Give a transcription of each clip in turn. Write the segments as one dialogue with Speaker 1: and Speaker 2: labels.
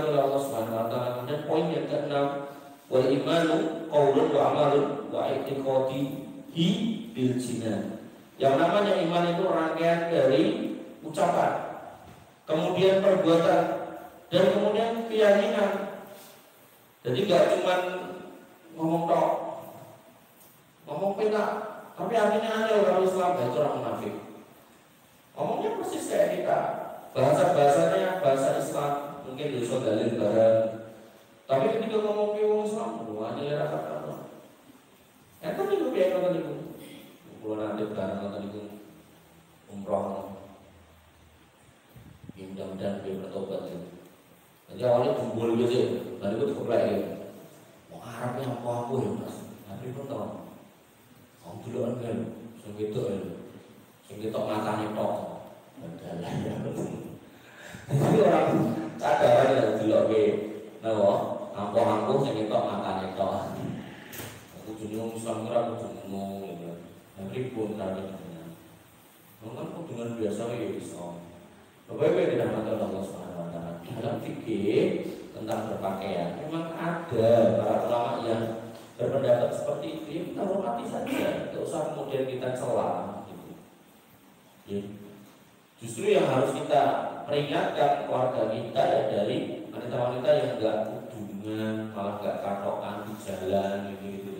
Speaker 1: oleh Allah Subhanahu wa taala. Dan poin yang keenam, wal imanu qaulun wa amalun wa i'tiqadihi bil jinan. Yang namanya iman itu rangkaian dari ucapan, kemudian perbuatan, dan kemudian keyakinan. Jadi gak cuma ngomong tok, ngomong penak, tapi artinya ada orang Islam, itu orang munafik. Ngomongnya persis kayak kita, bahasanya bahasa Islam, mungkin bisa dalil bareng. Tapi ketika ngomong ke orang Islam, hanya lera kata-kata. Itu nih biar kata itu. Kalau nanti bareng kata itu umroh, mudah-mudahan dia bertobat itu. Jadi awalnya jumbo gitu sih, dan itu cukup lagi. Mau Arabnya apa ya mas? Tapi pun tahu. Kamu dulu kan, segitu ya, segitu matanya tok. Jadi orang sadar ya dulu ke, nawa, ampuh segitu matanya tok. Aku jenuh Islam kira aku jenuh, gitu. Nanti pun tadi dengan, kan dengan biasa ya Islam. Bapak-bapak tidak makan Allah Subhanahu wa taala. Dalam fikih tentang berpakaian memang ada para ulama yang berpendapat seperti itu. Ya, kita hormati saja, tidak usah kemudian kita cela gitu. Ya. Justru yang harus kita peringatkan keluarga kita ya dari wanita-wanita yang enggak kudungan, malah enggak katokan di jalan gitu.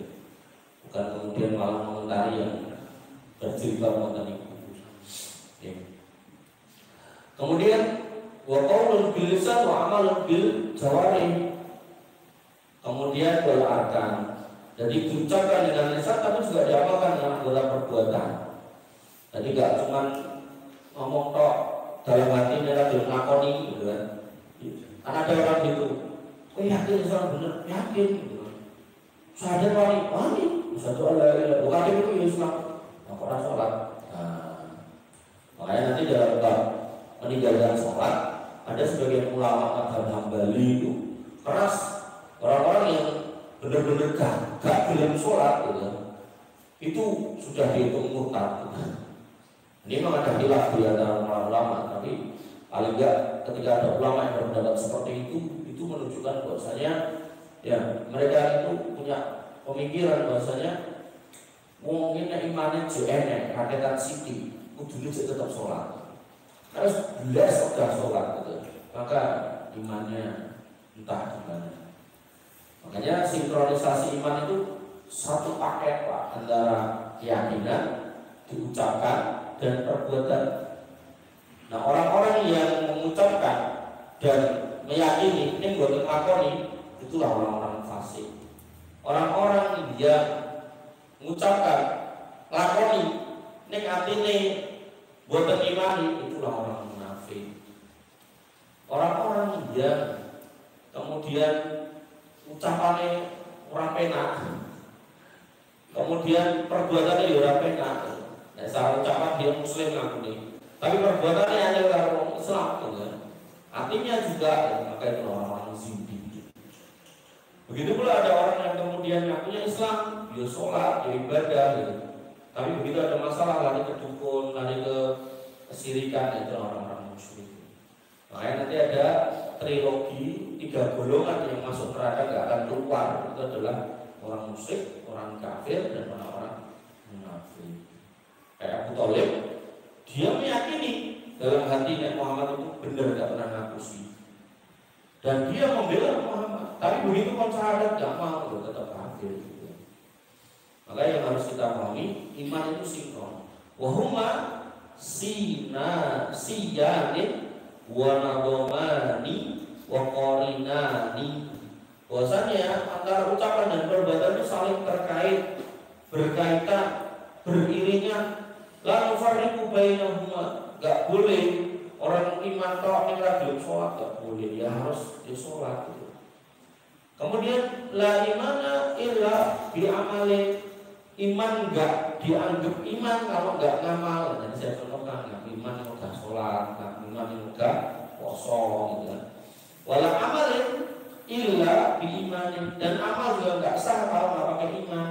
Speaker 1: Bukan kemudian malah mengomentari yang berjilbab konten itu. Ya. Kemudian wa qaulun bil lisan wa amalun bil jawarih. Kemudian wal arkan. Jadi diucapkan dengan lisan tapi juga diamalkan dengan anggota perbuatan. Jadi enggak cuma ngomong tok dalam hati adalah dilakoni gitu kan. Karena ada orang gitu. Oh yakin Islam benar, yakin gitu kan. Sadar wani, satu Allah bukan itu Islam. Nah, orang sholat. Makanya nanti dalam bab meninggalkan sholat, ada sebagian ulama mazhab Hambali itu keras. Orang-orang yang benar-benar gak dalam sholat gitu, itu sudah dihitung murtad. Ini memang ada khilaf di antara para ulama, tapi paling enggak ketika ada ulama yang berpendapat seperti itu menunjukkan bahwasanya ya mereka itu punya pemikiran bahwasanya mungkin imannya JN, rakyat Siti, kudune tetap sholat. Harus belas sudah sholat gitu. Maka imannya entah gimana. Makanya sinkronisasi iman itu satu paket Pak, antara keyakinan diucapkan dan perbuatan. Nah orang-orang yang mengucapkan dan meyakini ini buat melakoni, itulah orang-orang fasik. Orang-orang yang mengucapkan lakoni ini artinya buat imani, itulah orang munafik. Orang-orang yang kemudian ucapannya orang penak, kemudian perbuatannya orang penak. Nah, secara ucapan dia muslim ngaku nih, tapi perbuatannya hanya orang Islam gitu. Artinya juga maka itu orang-orang zindik. Begitu pula ada orang yang kemudian ngakunya Islam, dia sholat, dia ibadah gitu. Tapi begitu ada masalah lari ke dukun, lari ke kesirikan, itu orang-orang musyrik. Makanya nanti ada trilogi 3 golongan yang masuk neraka gak akan keluar. Itu adalah orang musyrik, orang kafir, dan orang-orang munafik. Kayak Abu Thalib, dia meyakini dalam hati Nabi Muhammad itu benar, gak pernah ngapusi. Dan dia membela Muhammad. Tapi begitu kon syahadat gak mau, tetap kafir. Makanya yang harus kita pahami, iman itu sinkron. Wahuma siyanin wa nadomani wa qarinani. Bahwasanya antara ucapan dan perbuatan itu saling terkait, berkaitan, beriringan. La nufarriqu bainahuma. Gak boleh orang iman tok ning ra gelem salat, gak boleh, dia harus salat gitu. Kemudian la imana illa bi amali. Iman enggak dianggap iman kalau enggak ngamal. Jadi saya contohkan, enggak iman yang udah sholat, enggak iman yang udah puasa gitu kan. Wala amalin illa bi imanin, dan amal juga enggak sah kalau enggak pakai iman.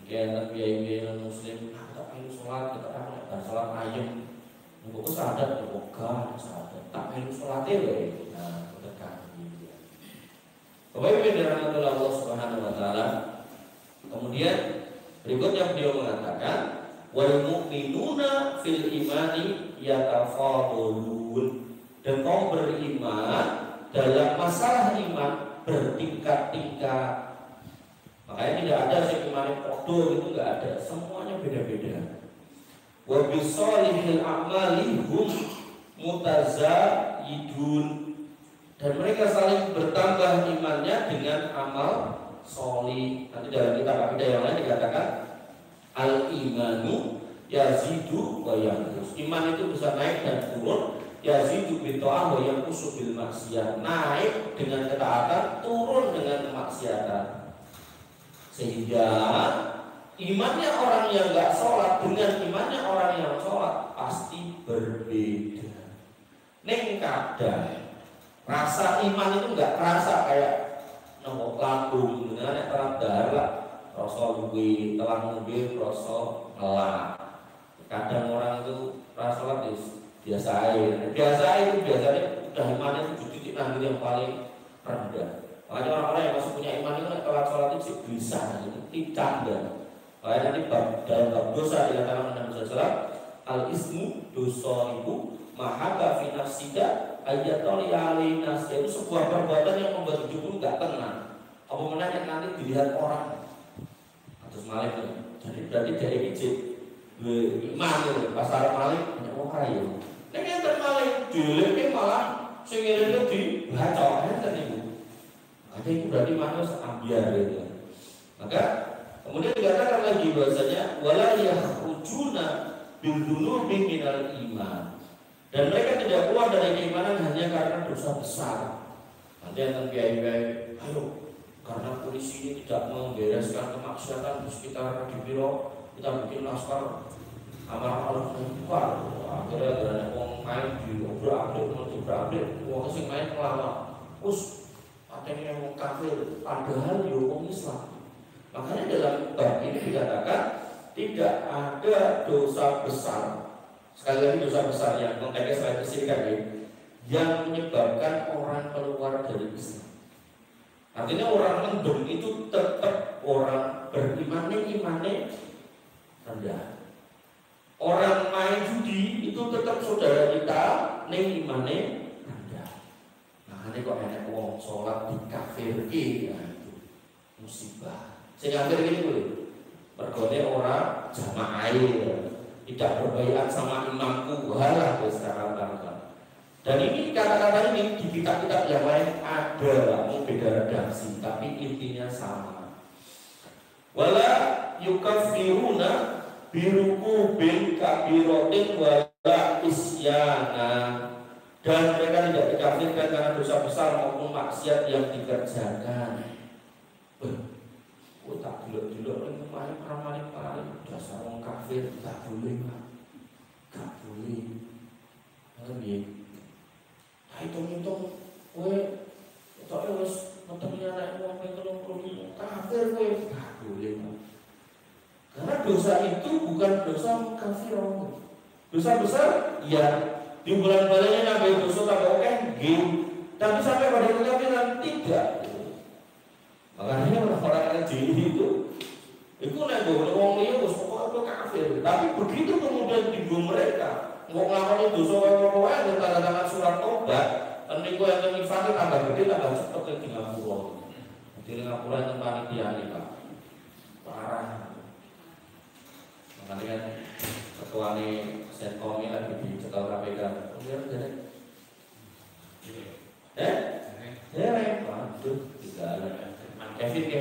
Speaker 1: Mungkin biaya muslim, kita pengen sholat, kita pengen sholat ayam, nunggu sadat, nunggu sadat, tak pengen sholat ya, nah tekan. Bapak Ibu dirahmati Allah Subhanahu wa taala. Kemudian berikutnya beliau mengatakan wal mu'minuna fil imani yatafadhalun, dan kaum beriman dalam masalah iman bertingkat-tingkat. Makanya tidak ada yang imannya podo, itu enggak ada, semuanya beda-beda. Wa bisolihil a'mali hum mutazayidun, dan mereka saling bertambah imannya dengan amal solih. Nanti dalam kitab akidah yang lain dikatakan al imanu yazidu wa yanqus. Iman itu bisa naik dan turun. Yazidu bi ta'ah wa yanqusu bil maksiyah. Naik dengan ketaatan, turun dengan kemaksiatan. Sehingga imannya orang yang enggak sholat dengan imannya orang yang sholat pasti berbeda. Neng kadang rasa iman itu enggak terasa kayak nongok lambung, dengan terang darah, rasa luwi, telah mobil, rasa ngelak. Kadang orang itu rasa sholat biasa itu biasanya udah imannya itu di titik nanti yang paling rendah. Makanya orang-orang yang masih punya iman itu telat sholat itu bisa, itu tidak ada. Makanya nanti dalam bab dosa dikatakan Nabi SAW, al ismu dosa itu mahaga fi nafsika ayatoli alinas, yaitu sebuah perbuatan yang membuat hidupmu nggak tenang. Apa menanya nanti dilihat orang atau maling itu. Jadi berarti dari ijib iman itu pasar maling banyak orang ya. Nek enten maling dilihat malah sing ngene dibaca enten iku. Ada itu berarti manusia ambiar gitu. Maka kemudian dikatakan lagi bahasanya wala yakhrujuna bil dunubi minal iman, dan mereka tidak keluar dari keimanan hanya karena dosa besar. Nanti akan kiai-kiai, ayo karena polisi ini tidak membereskan kemaksiatan di sekitar di biro, kita bikin laskar amar ma'ruf nahi munkar. Akhirnya ada orang main di obrak-abrik, orang sing main melawan, katanya yang kafir, padahal dia orang Islam. Makanya dalam bab ini dikatakan tidak ada dosa besar. Sekali lagi dosa besar yang konteksnya selain kesyirikan yang menyebabkan orang keluar dari Islam. Artinya orang mendem itu tetap orang beriman, imannya rendah. Orang main judi itu tetap saudara kita, imannya rendah. Makanya kok enak wong sholat di kafir itu musibah. Saya kafir gini boleh. Mergone orang jamaah tidak berbaiat sama imamku, halah sekarang tanggal. Dan ini kata-kata ini di kitab-kitab yang lain ada, mau beda redaksi, tapi intinya sama. Wala yukaffiruna biruku bil kabirotin wala isyana, dan mereka tidak dikafirkan karena dosa besar maupun maksiat yang dikerjakan. Tak dulu ini maling dasar orang kafir, tak boleh Pak, tak boleh. Ngerti? Hitung-hitung, tak harus metemnya naik uang itu kafir, tak boleh Pak. Karena dosa itu bukan dosa kafir orang. Dosa besar, ya di bulan-bulannya nambah dosa tambah oke, tapi sampai pada kekafiran tidak. Makanya orang-orang jeli itu naik boleh wong liya wis pokoke kafir. Tapi begitu kemudian di mereka mau nglakoni dosa wae dan tanda-tanda surat tobat, kan niku yang nifate tambah gede tambah cepet ke Singapura. Di Singapura itu panitia nih Pak. Parah. Makanya ketua nih Senkom ini lagi di Cekal KPK. Waduh, tidak ada. Kevin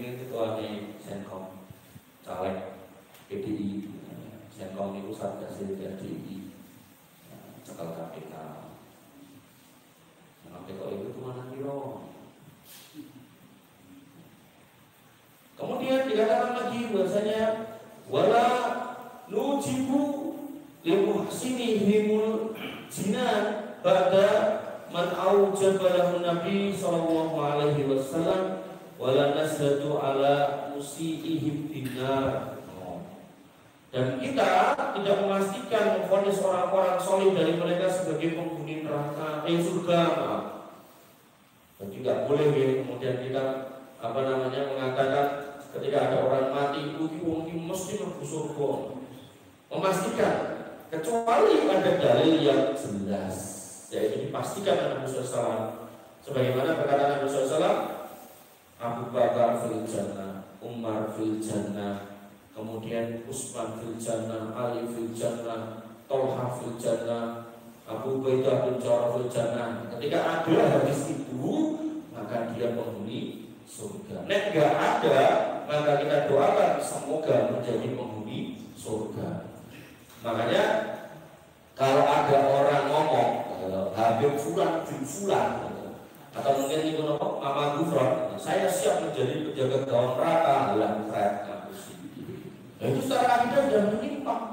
Speaker 1: itu ketua nih Senkom, caleg PDI. Senkom itu satgas PDI, Cekal KPK. KPK itu kemana kiro? Kemudian dikatakan lagi bahasanya wala nujibu limuhsinihimul jinan ba'da man aujaba lahu Nabi sallallahu alaihi wasallam wala nasdatu ala musiihim dinar. Dan kita tidak memastikan memvonis orang-orang soleh dari mereka sebagai penghuni neraka surga, maaf. Jadi nggak boleh ya kemudian kita mengatakan ketika ada orang mati itu mesti masuk surga. Memastikan kecuali ada dalil yang jelas, yaitu dipastikan oleh Nabi SAW. Sebagaimana perkataan Nabi SAW, Abu Bakar fil jannah, Umar fil jannah, kemudian Utsman fil jannah, Ali fil jannah, Tolha fil jannah, Abu Ubaidah bin Jarrah fil jannah. Ketika ada hadis itu, maka dia penghuni surga. Nek enggak ada, maka kita doakan semoga menjadi penghuni surga. Makanya kalau ada orang ngomong Habib Fulan bin Fulan, atau mungkin itu Mama Gufron, saya siap menjadi penjaga gawang neraka, hilang keren. Nah, itu secara akidah sudah menyimpang.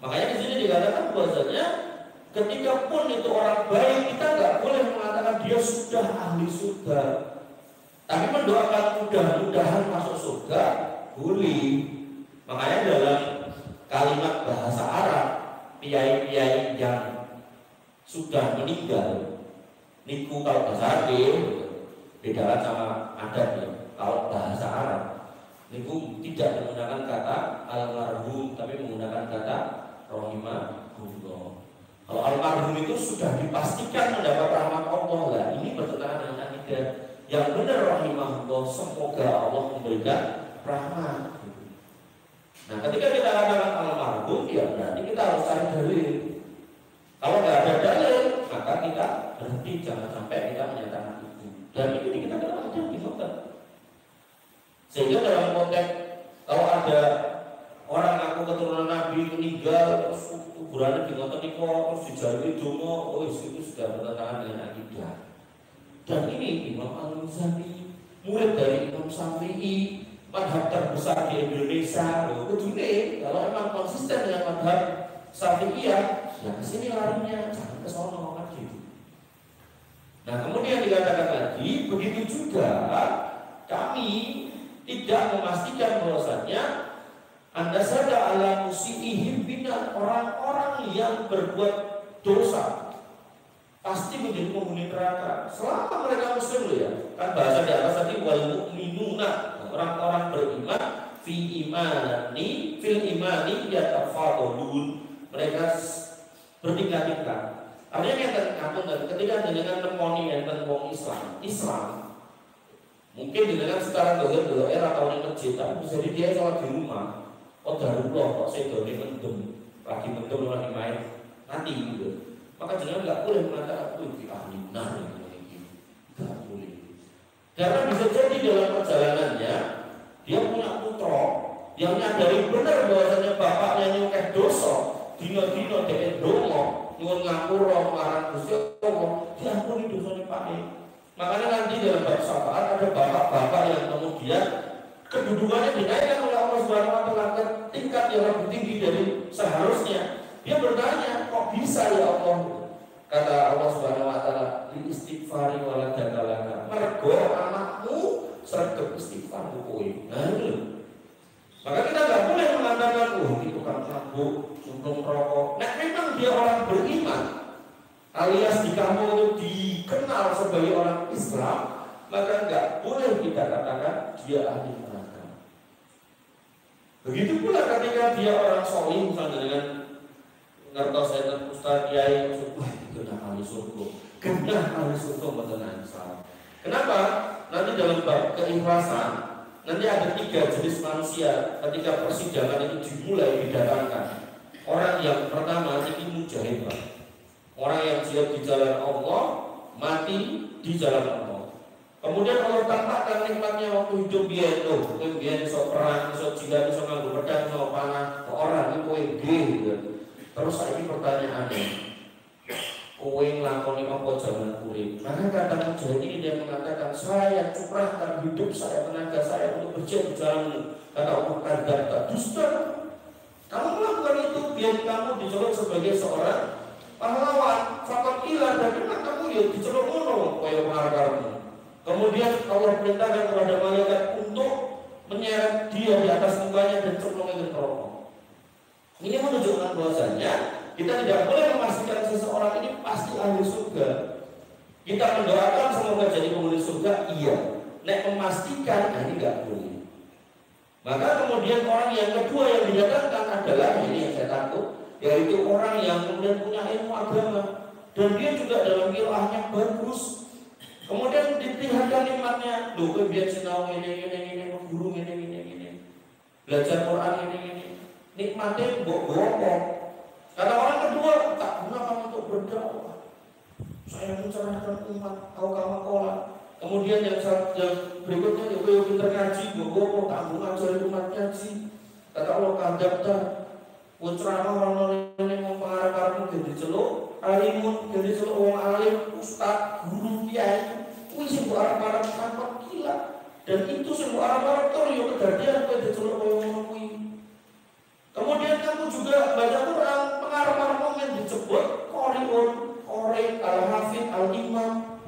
Speaker 1: Makanya di sini dikatakan bahwasanya ketika pun itu orang baik, kita nggak boleh mengatakan dia sudah ahli surga, tapi mendoakan mudah-mudahan masuk surga boleh. Makanya dalam kalimat bahasa Arab, piyai-piyai yang sudah meninggal niku kalau bahasa Arab beda sama adat ya. Kalau bahasa Arab niku tidak menggunakan kata almarhum, tapi menggunakan kata rahimahullah. Kalau almarhum itu sudah dipastikan mendapat rahmat Allah lah. Ini bertentangan dengan akidah. Yang benar rahimahullah, semoga Allah memberikan rahmat. Nah, ketika kita katakan almarhum, ya berarti kita harus cari dalil. Kalau nggak ada dalil, maka kita berhenti, jangan sampai kita menyatakan itu. Dan ini kita kenal ada di kota. Sehingga dalam konteks kalau ada orang aku keturunan Nabi meninggal, terus kuburannya di ngoten niku, terus dijalui donga, itu sudah bertentangan dengan akidah. Dan ini Imam Al-Ghazali, murid dari Imam Syafi'i, madhab terbesar di Indonesia. Kudune kalau memang konsisten dengan madhab Syafi'iyah, ya kesini larinya, jangan ke sono kan gitu. Nah, kemudian dikatakan lagi, begitu juga kami tidak memastikan bahwasannya Anda sadar ala musiihim bina, orang-orang yang berbuat dosa pasti menjadi penghuni neraka selama mereka muslim loh ya. Kan bahasa di atas tadi wal mu'minuna, orang-orang beriman fil imani yatafadhalun, mereka bertingkat-tingkat. Artinya yang ketika dengan nemoni enten wong Islam mungkin dengan sekarang doa atau di masjid, tapi bisa jadi dia sholat di rumah. Oh darullah kok saya doni mendem, lagi main nanti gitu. Maka jangan nggak boleh mengatakan itu ahli benar ini, nggak boleh. Karena bisa jadi dalam perjalanannya dia punya putra yang nyadari benar bahwasanya bapaknya nyukeh dosa, dino-dino dhek donga nyuwun ngapura marang Gusti Allah, diampuni dosane Pak. Makanya nanti dalam bab syafaat ada bapak-bapak yang kemudian kedudukannya dinaikkan oleh Allah Subhanahu wa taala ke tingkat yang lebih tinggi dari seharusnya. Dia bertanya, kok bisa ya Allah? Kata Allah Subhanahu wa taala, li istighfari waladaka, mergo anakmu sregep istighfar kowe. Nah, itu. Maka kita nggak boleh mengatakan, itu kan mabuk, untung rokok. Nah, memang dia orang beriman, alias di kampung itu dikenal sebagai orang Islam, maka nggak boleh kita katakan dia ahli neraka. Begitu pula ketika dia orang soleh, misalnya dengan ngertos saya Ustaz Kiai, kena ahli surga, betul Islam. Kenapa? Nanti dalam bab keikhlasan, nanti ada 3 jenis manusia ketika persidangan itu dimulai didatangkan. Orang yang pertama ini mujahid, orang yang jihad di jalan Allah, mati di jalan Allah. Kemudian Allah tampakkan nikmatnya waktu hidup dia itu, dia bisa perang, bisa jihad, bisa nganggo pedang, bisa panah, orang itu gitu. Terus ini pertanyaannya, kowe nglakoni apa zaman urip? Maka kata mujahid ini dia mengatakan, saya curahkan hidup saya, tenaga saya untuk berjihad di jalanmu. Kata Allah, kata dusta. Kamu melakukan itu biar kamu diceluk sebagai seorang pahlawan. Fakot ilah dan memang kamu ya diceluk ngono koyo pengarang. Kemudian Allah perintahkan kepada malaikat untuk menyeret dia di atas mukanya dan cemplungnya ke neraka. Ini menunjukkan bahwasanya kita tidak boleh memastikan seseorang ini pasti ahli surga. Kita mendoakan semoga jadi penghuni surga, iya. Nek memastikan, ini nggak boleh. Maka kemudian orang yang kedua yang dinyatakan adalah ini yang saya takut, yaitu orang yang kemudian punya ilmu agama dan dia juga dalam qiraahnya bagus. Kemudian dilihatkan nikmatnya, loh gue biar sinau ini, guru ini, belajar Quran ini, nikmatnya bokok. Kata orang kedua, tak gunakan untuk berdakwah. Saya mencerahkan umat, kau kamakola. Kemudian yang berikutnya, gue pintar ngaji, bokok, tak guna ajarin umat ngaji. Kata Allah, kadapta, ceramah orang ini mau pengarang-arang jadi celuk, alimun jadi celuk orang alim, ustaz, guru, kiai. Wih sih arah-arah tanpa gila. Dan itu semua arah-arah torio kejadian pada celuk orang ngomong. Kemudian kamu juga baca Quran, pengarang-arang momen disebut Qori'un, Qori, Al-Hafid, Al-Imam,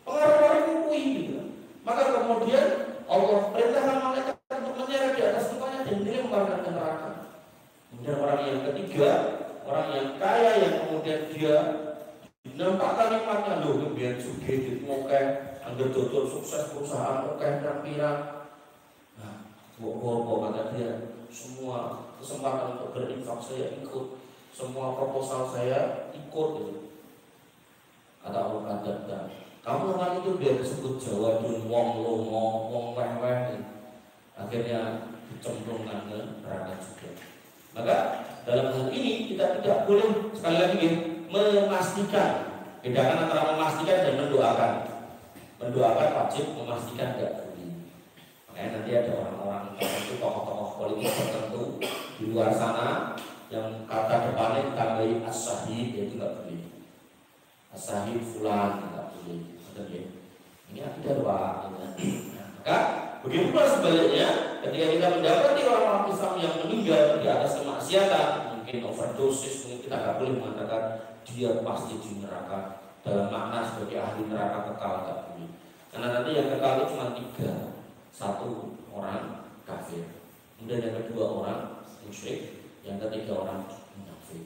Speaker 1: pengarang-arang kuih gitu. Maka kemudian Allah perintahkan malaikat untuk menyeret di atas tubuhnya dan dia membakar neraka. Kemudian orang yang ketiga, orang yang kaya yang kemudian dia nampakkan nikmatnya, loh kemudian sugih gitu, oke, anggar dodol sukses perusahaan, oke, pirang-pirang. Nah, kata dia, semua kesempatan untuk berinfak saya ikut, semua proposal saya ikut gitu. Kata Allah, kamu kan itu biar disebut Jawa dun wong lomo, wong weh-weh gitu. Akhirnya dicemplungkan ke neraka juga. Maka dalam hal ini kita tidak boleh, sekali lagi memastikan, bedakan antara memastikan dan mendoakan. Mendoakan wajib, memastikan tidak boleh. Makanya nanti ada orang-orang tertentu, tokoh-tokoh politik tertentu di luar sana yang kata depannya ditambahi as-syahid, yaitu tidak boleh. As-syahid fulan tidak boleh. Ini tidak doa. Maka begitu pula sebaliknya, ketika kita mendapati orang-orang Islam yang meninggal di atas kemaksiatan, mungkin overdosis, mungkin kita tidak boleh mengatakan dia pasti di neraka dalam makna sebagai ahli neraka kekal, tidak boleh. Karena nanti yang kekal itu cuma 3, 1 orang kafir, kemudian yang kedua orang musyrik, yang ketiga orang munafik.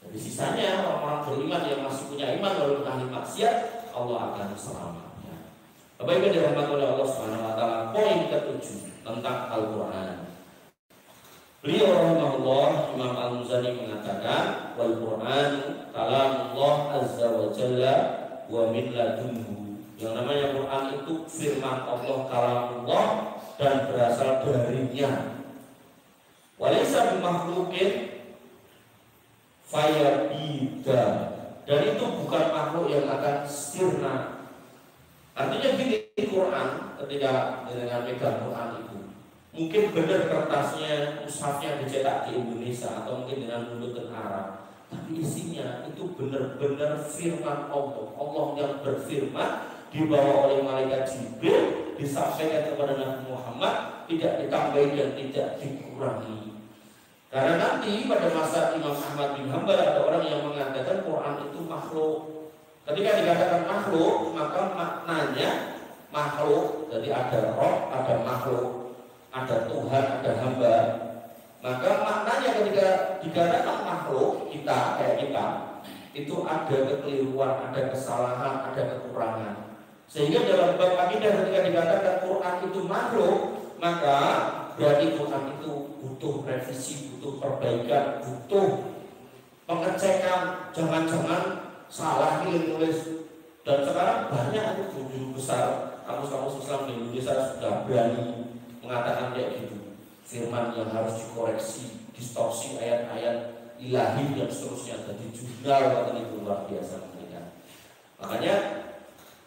Speaker 1: Jadi sisanya orang-orang beriman yang masih punya iman walaupun ahli maksiat, Allah akan selamat. Bapak Ibu dirahmati oleh Allah Subhanahu wa taala, poin ke-7 tentang Al-Qur'an. Beliau rahimahullah Imam Al-Muzani mengatakan, wal Qur'an kalamullah azza wa jalla wa min ladunhu. Yang namanya Quran itu firman Allah, kalamullah, dan berasal darinya. Walaysa bimakhluqin fayabida, dan itu bukan makhluk yang akan sirna. Artinya gini, Quran ketika dengan megang Quran itu mungkin benar kertasnya, mushafnya dicetak di Indonesia atau mungkin dengan mulut Arab, tapi isinya itu benar-benar firman Allah. Allah yang berfirman dibawa oleh malaikat Jibril, disampaikan kepada Nabi Muhammad, tidak ditambahi dan tidak dikurangi. Karena nanti pada masa Imam Ahmad bin Hanbal ada orang yang mengatakan Quran itu makhluk. Ketika dikatakan makhluk, maka maknanya makhluk. Jadi ada roh, ada makhluk, ada Tuhan, ada hamba. Maka maknanya ketika dikatakan makhluk, kita kayak kita, itu ada kekeliruan, ada kesalahan, ada kekurangan. Sehingga dalam bab akidah ketika dikatakan Quran itu makhluk, maka berarti Quran itu butuh revisi, butuh perbaikan, butuh pengecekan, jangan-jangan salah nulis. Dan sekarang banyak itu guru besar kamus-kamus Islam di Indonesia sudah berani mengatakan kayak gitu, firman yang harus dikoreksi, distorsi ayat-ayat ilahi dan seterusnya. Jadi jurnal katanya itu luar biasa mereka. Makanya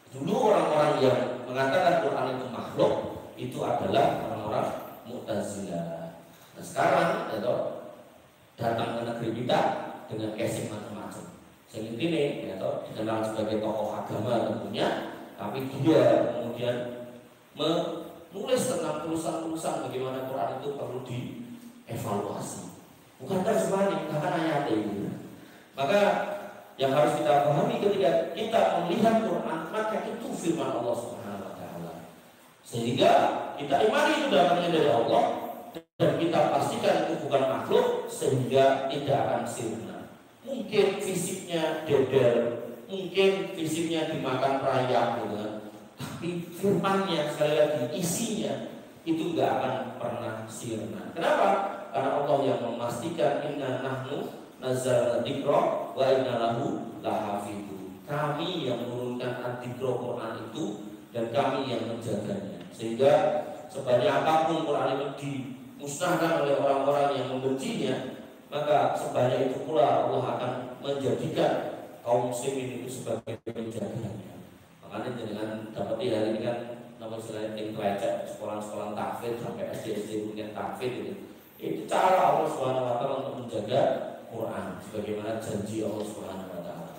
Speaker 1: dulu orang-orang yang mengatakan Quran itu makhluk itu adalah orang-orang Mu'tazilah. Nah sekarang ya datang ke negeri kita dengan casing macam-macam. Yang ini ya dikenal sebagai tokoh agama tentunya, tapi dia kemudian menulis tentang tulisan-tulisan bagaimana Quran itu perlu dievaluasi. Bukan terjemahan, bukan ayat itu. Maka yang harus kita pahami ketika kita melihat Quran, maka itu firman Allah Subhanahu wa taala. Sehingga kita imani itu datangnya dari Allah dan kita pastikan itu bukan makhluk, sehingga tidak akan sirna. Mungkin fisiknya deder, mungkin fisiknya dimakan rayap gitu kan. Tapi firman-Nya sekali lagi isinya itu nggak akan pernah sirna. Kenapa? Karena Allah yang memastikan inna nahnu nazzalna dzikra wa inna lahu lahafidun. Kami yang menurunkan ad-dzikra Quran itu dan kami yang menjaganya. Sehingga sebanyak apapun Quran itu dimusnahkan oleh orang-orang yang membencinya, maka sebanyak itu pula Allah akan menjadikan kaum muslimin itu sebagai penjaganya. Makanya dengan dapat hari ini kan nama selain tim pelajar sekolah-sekolah tahfidz sampai SD mungkin tahfidz itu cara Allah Subhanahu wa taala untuk menjaga Quran sebagaimana janji Allah Subhanahu wa taala.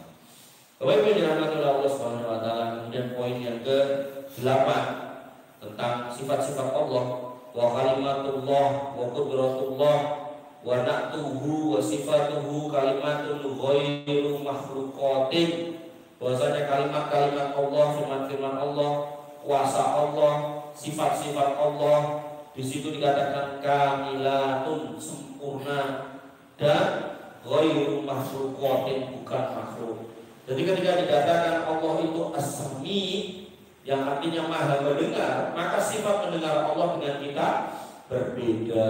Speaker 1: Bapak Ibu dirahmati Allah Subhanahu wa taala. Kemudian poin yang ke-8 tentang sifat-sifat Allah, wa kalimatullah wa qudratullah wa na'tuhu wa sifatuhu kalimatun ghairu makhluqatin. Bahwasanya kalimat-kalimat Allah, firman-firman Allah, kuasa Allah, sifat-sifat Allah di situ dikatakan kamilatun, sempurna, dan ghairu makhluqatin, bukan makhluk. Jadi ketika dikatakan Allah itu as-sami yang artinya maha mendengar, maka sifat mendengar Allah dengan kita berbeda.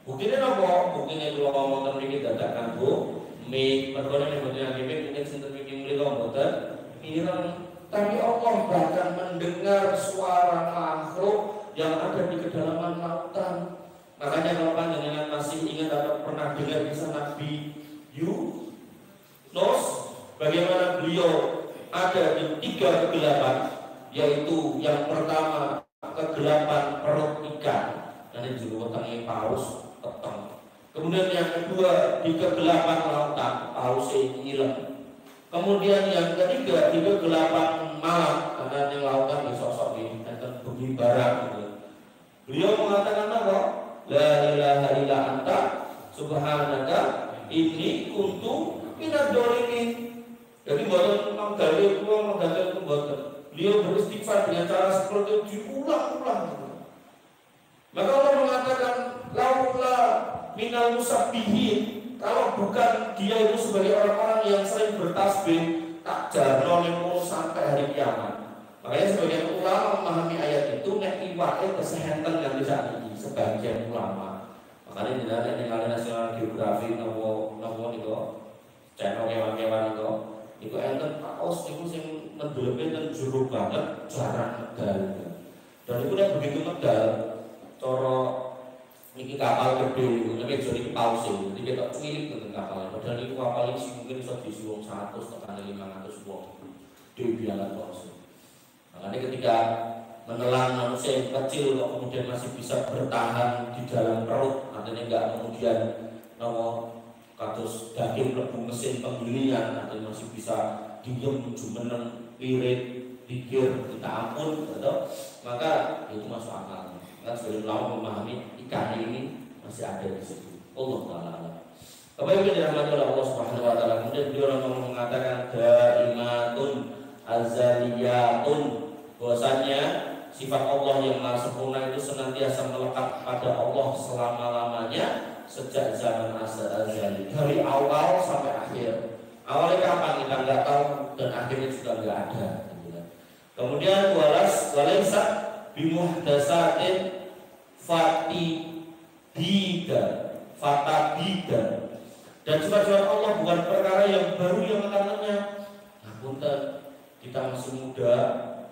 Speaker 1: Buktinya apa? Buktinya kalau ngomong tentang kita dikatakan bu mik, berkonon yang berkonon yang mungkin sinten miki mulai ngomong mirang. Tapi Allah bahkan mendengar suara makhluk yang ada di kedalaman lautan. Makanya kalau panjenengan masih ingat atau pernah dengar kisah Nabi Yunus, bagaimana beliau ada di 3 kegelapan, yaitu yang pertama kegelapan perut ikan, nanti juru wetenge paus peteng. Kemudian yang kedua di kegelapan lautan, paus ngilang. Kemudian yang ketiga di kegelapan malam, karena yang lautan sosok ini akan bumi barat gitu. Beliau mengatakan apa? La ilaha illa anta subhanaka inni kuntu minadz dzalimin. Jadi buatan menggali itu buatan. Beliau beristighfar dengan cara seperti itu diulang-ulang gitu. Maka Allah mengatakan laula minal musabbihin, kalau bukan dia itu sebagai orang-orang yang sering bertasbih tak jarno ning sampai hari kiamat. Makanya sebagian ulama memahami ayat itu nek iwake kesehatan yang bisa ini sebagian ulama. Makanya di dalam Nilai Nasional Geografi nopo niku channel kewan-kewan niku enten paus niku sing mendelepe ten jero banget jarang medal. Dan itu nek begitu medal cara niki kapal gede niku nek jadi paus iki jadi ketok cilik ten kapal. Padahal niku kapal iki mungkin iso diisi wong 100 tekan 500 wong. Dewi banget paus. Makanya ketika menelan manusia yang kecil kok kemudian masih bisa bertahan di dalam perut, artinya enggak kemudian kados daging lebu mesin penggilingan, artinya masih bisa diem jumeneng pirit pikir kita ampun gitu, maka itu masuk akal. Kan sebagian ulama memahami ikan ini masih ada di situ. Allah Taala. Apa yang dirahmati oleh Allah Subhanahu Wa Taala. Kemudian beliau mengatakan daimatun azaliyatun, bahwasanya sifat Allah yang maha sempurna itu senantiasa melekat pada Allah selama-lamanya sejak zaman azali, dari awal sampai akhir. Awalnya kapan kita nggak tahu dan akhirnya juga nggak ada. Kemudian walaisa bimuhdatsatin fatidida dan sifat-sifat Allah bukan perkara yang baru yang katanya. Punten, kita masih muda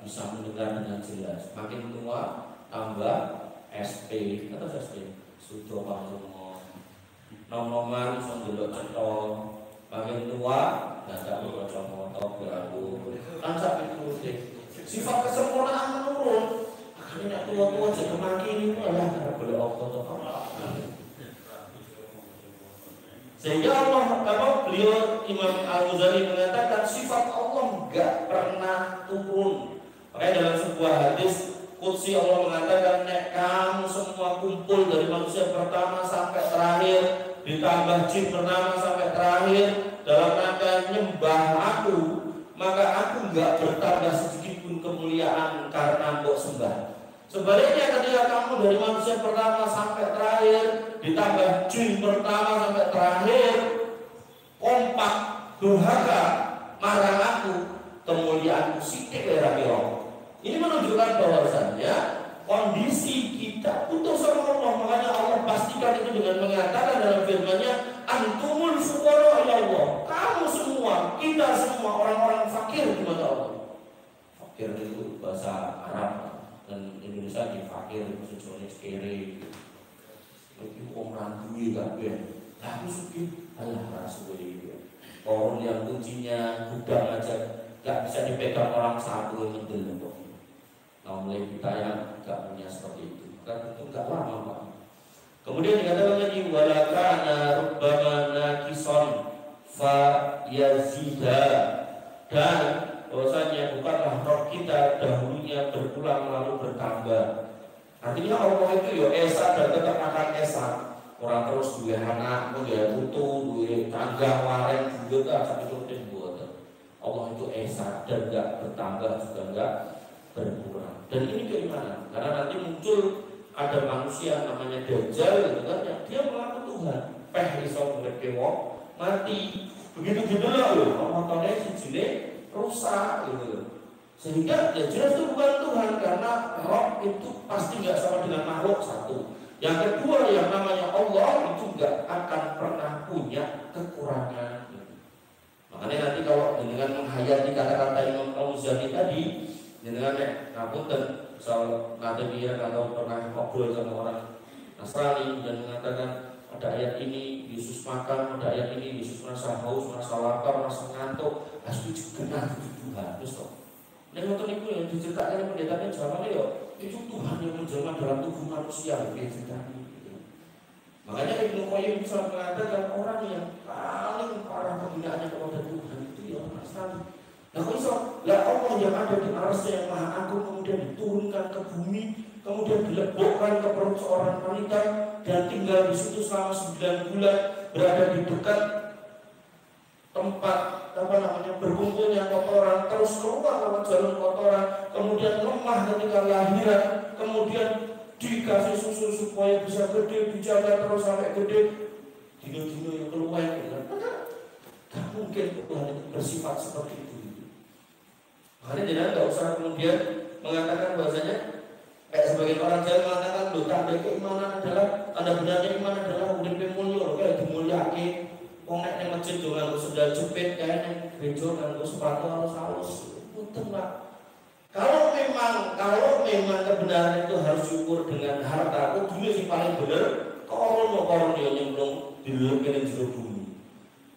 Speaker 1: bisa mendengar dengan jelas. Makin tua tambah SP atau SP sudah panggung nom-noman bisa ndelok cetol. Makin tua nggak perlu cocok-cocok berlaku. Kan sampai terus deh. Sifat kesempurnaan menurun. Akhirnya tua-tua jadi makin malah karena boleh apa. Sehingga beliau Imam Al-Ghazali mengatakan sifat Allah enggak pernah turun. Makanya dalam sebuah hadis qudsi Allah mengatakan nek kamu semua kumpul dari manusia pertama sampai terakhir ditambah jin pertama sampai terakhir dalam rangka nyembah aku, maka aku enggak bertambah sedikit pun kemuliaan karena mbok sembah. Sebaliknya ketika kamu dari manusia pertama sampai terakhir ditambah jin pertama sampai terakhir kompak durhaka, marang aku, kemuliaanku sithik ora kira. Ini menunjukkan bahwasannya kondisi kita butuh sama Allah. Makanya Allah pastikan itu dengan mengatakan dalam firman-Nya, antumul fuqara ila Allah. Kamu semua, kita semua orang-orang fakir di mata Allah. Fakir itu bahasa Arab dan Indonesia di fakir itu sejenis kere. Iki wong ra duwe kabeh. Aku sugih, alah ra suwe. Orang yang kuncinya gudang aja gak bisa dipegang orang satu ngedel kok. Nah, mulai kita yang gak punya seperti itu, maka itu gak lama Pak. Kemudian dikatakan lagi walakana rubbama nakison fa yazida, dan bahwasanya bukanlah roh kita dahulunya berkurang lalu bertambah. Artinya Allah itu ya esa dan tetap akan esa. Orang terus dua anak, dua putu, dua tangga, waren, juga sampai itu buat. Allah itu esa dan enggak bertambah juga enggak berkurang. Dan ini keimanan. Karena nanti muncul ada manusia namanya Dajjal gitu kan, yang dia mengaku Tuhan. Peh iso ngerti wong mati. Begitu lah loh. Motornya sijine rusak gitu. Sehingga ya jelas itu bukan Tuhan, karena roh itu pasti enggak sama dengan makhluk satu. Yang kedua yang namanya Allah itu enggak akan pernah punya kekurangan. Makanya nanti kalau dengan menghayati kata-kata Imam Al-Ghazali tadi, dengan ngapunten soal nanti dia kalau pernah ngobrol sama orang Nasrani dan mengatakan ada ayat ini Yesus makan, ada ayat ini Yesus merasa haus, merasa lapar, merasa ngantuk, harus dikenal Tuhan. Terus kok dan waktu itu yang diceritakan pendetanya zaman itu Tuhan yang menjelma dalam tubuh manusia gitu. Makanya Ibnu Qayyim bisa mengatakan orang yang paling parah penggunaannya kepada Tuhan itu ya Nasrani. Nah kok iso? Lah Allah yang ada di arsy yang maha agung kemudian diturunkan ke bumi, kemudian dilebokkan ke perut seorang wanita dan tinggal di situ selama 9 bulan, berada di dekat tempat berkumpulnya kotoran, terus keluar lewat jalur kotoran, kemudian lemah ketika lahiran, kemudian dikasih susu supaya bisa gede, dijaga terus sampai gede, dino-dino yang keluar gitu kan. Gak mungkin Tuhan itu bersifat seperti itu. Makanya jangan gak usah kemudian mengatakan bahwasanya kayak sebagian orang Jawa mengatakan tanda keimanan adalah, tanda benarnya iman adalah urip mulya, kayak dimulyake. Wong nek ning masjid yo nganggo sendal jepit, kae ning gereja nganggo sepatu halus-halus. Punten, Pak. Kalau memang kebenaran itu harus diukur dengan harta, kudune sing paling bener, koron yo nyemplung di kene jero bumi.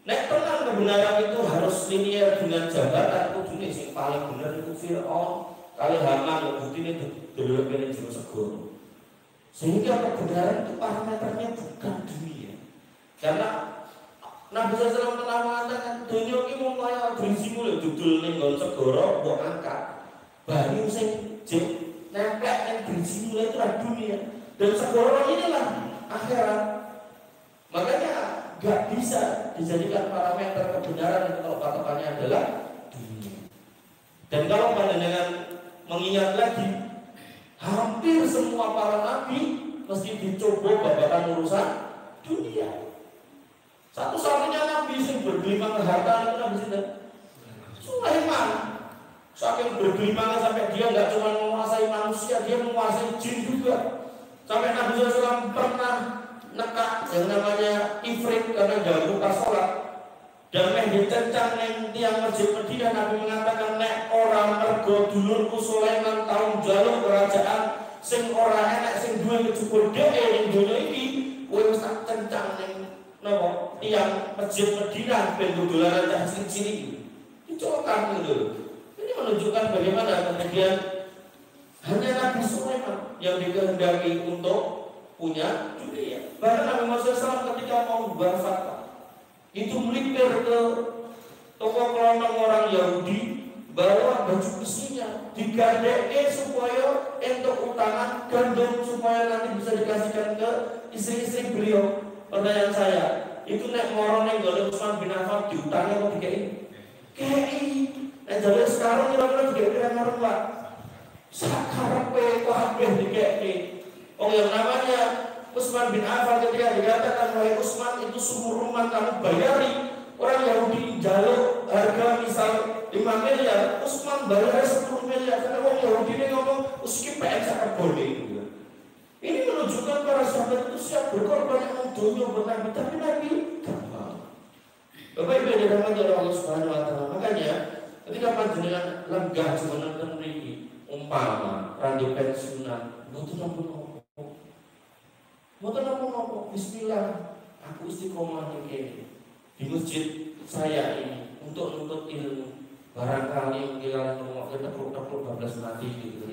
Speaker 1: Nek tenan kebenaran itu harus linear dengan jabatan, kudune sing paling bener itu Fir'aun kali Haman yo buktine delok kene jero segoro. Sehingga kebenaran itu parameternya bukan dunia. Karena Nabi SAW telah mengatakan dunia ini mau kaya berisimu lho dudul ning nggon segara mbok angkat. Banyu sing nempel ning berisimu itu adalah dunia. Dan segara inilah akhirat. Makanya gak bisa dijadikan parameter kebenaran itu kalau patokannya adalah dunia. Dan kalau panjenengan mengingat lagi, hampir semua para nabi mesti dicoba babakan urusan dunia. Satu-satunya nabi yang bergelimang harta itu nabi sinten? Sulaiman. Saking bergelimang sampai dia nggak cuma menguasai manusia, dia menguasai jin juga. Sampai Nabi SAW pernah nekak yang namanya Ifrit karena ganggu pas sholat. Dan meh ditencang neng tiang masjid Madinah. Nabi mengatakan nek orang mergo dulurku Sulaiman tahun jalur kerajaan sing ora enek sing duwe kejupul dhewe ning donya iki kowe wis tak cencang ning napa tiang masjid Madinah ben dolaran cah cilik-cilik. Dicolokkan gitu. Ini menunjukkan bagaimana kemudian hanya Nabi Sulaiman yang dikehendaki untuk punya dunia. Bahkan Nabi Muhammad SAW ketika mau berfatwa itu melipir ke toko kelontong orang Yahudi, bawa baju besinya, digandeng supaya untuk utangan gandum supaya nanti bisa dikasihkan ke istri-istri beliau. Pertanyaan saya, itu nek moro ning gone Utsman bin Affan diutangi apa dikei? Kei. Nek jare sekarang kira-kira dikei orang Pak. Sakarepe kabeh dikei. Oh yang namanya Utsman bin Affan ketika dikatakan wahai Utsman itu sumur rumah kamu bayari, orang Yahudi jaluk harga misal 5 miliar, Utsman bayar 10 miliar karena orang Yahudi ini ngomong uski PN sangat boleh. Ini menunjukkan para sahabat itu siap berkorban yang dunia bernabi, tapi Nabi gampang. Bapak Ibu yang dirahmati oleh Allah Subhanahu wa taala. Makanya ketika panjenengan lenggah jumeneng mriki umpama randi pensiunan, mboten napa-napa. Bismillah, aku istiqomah iki di masjid saya ini untuk nuntut ilmu. Barangkali kira ngomong kita perlu 12 mati gitu.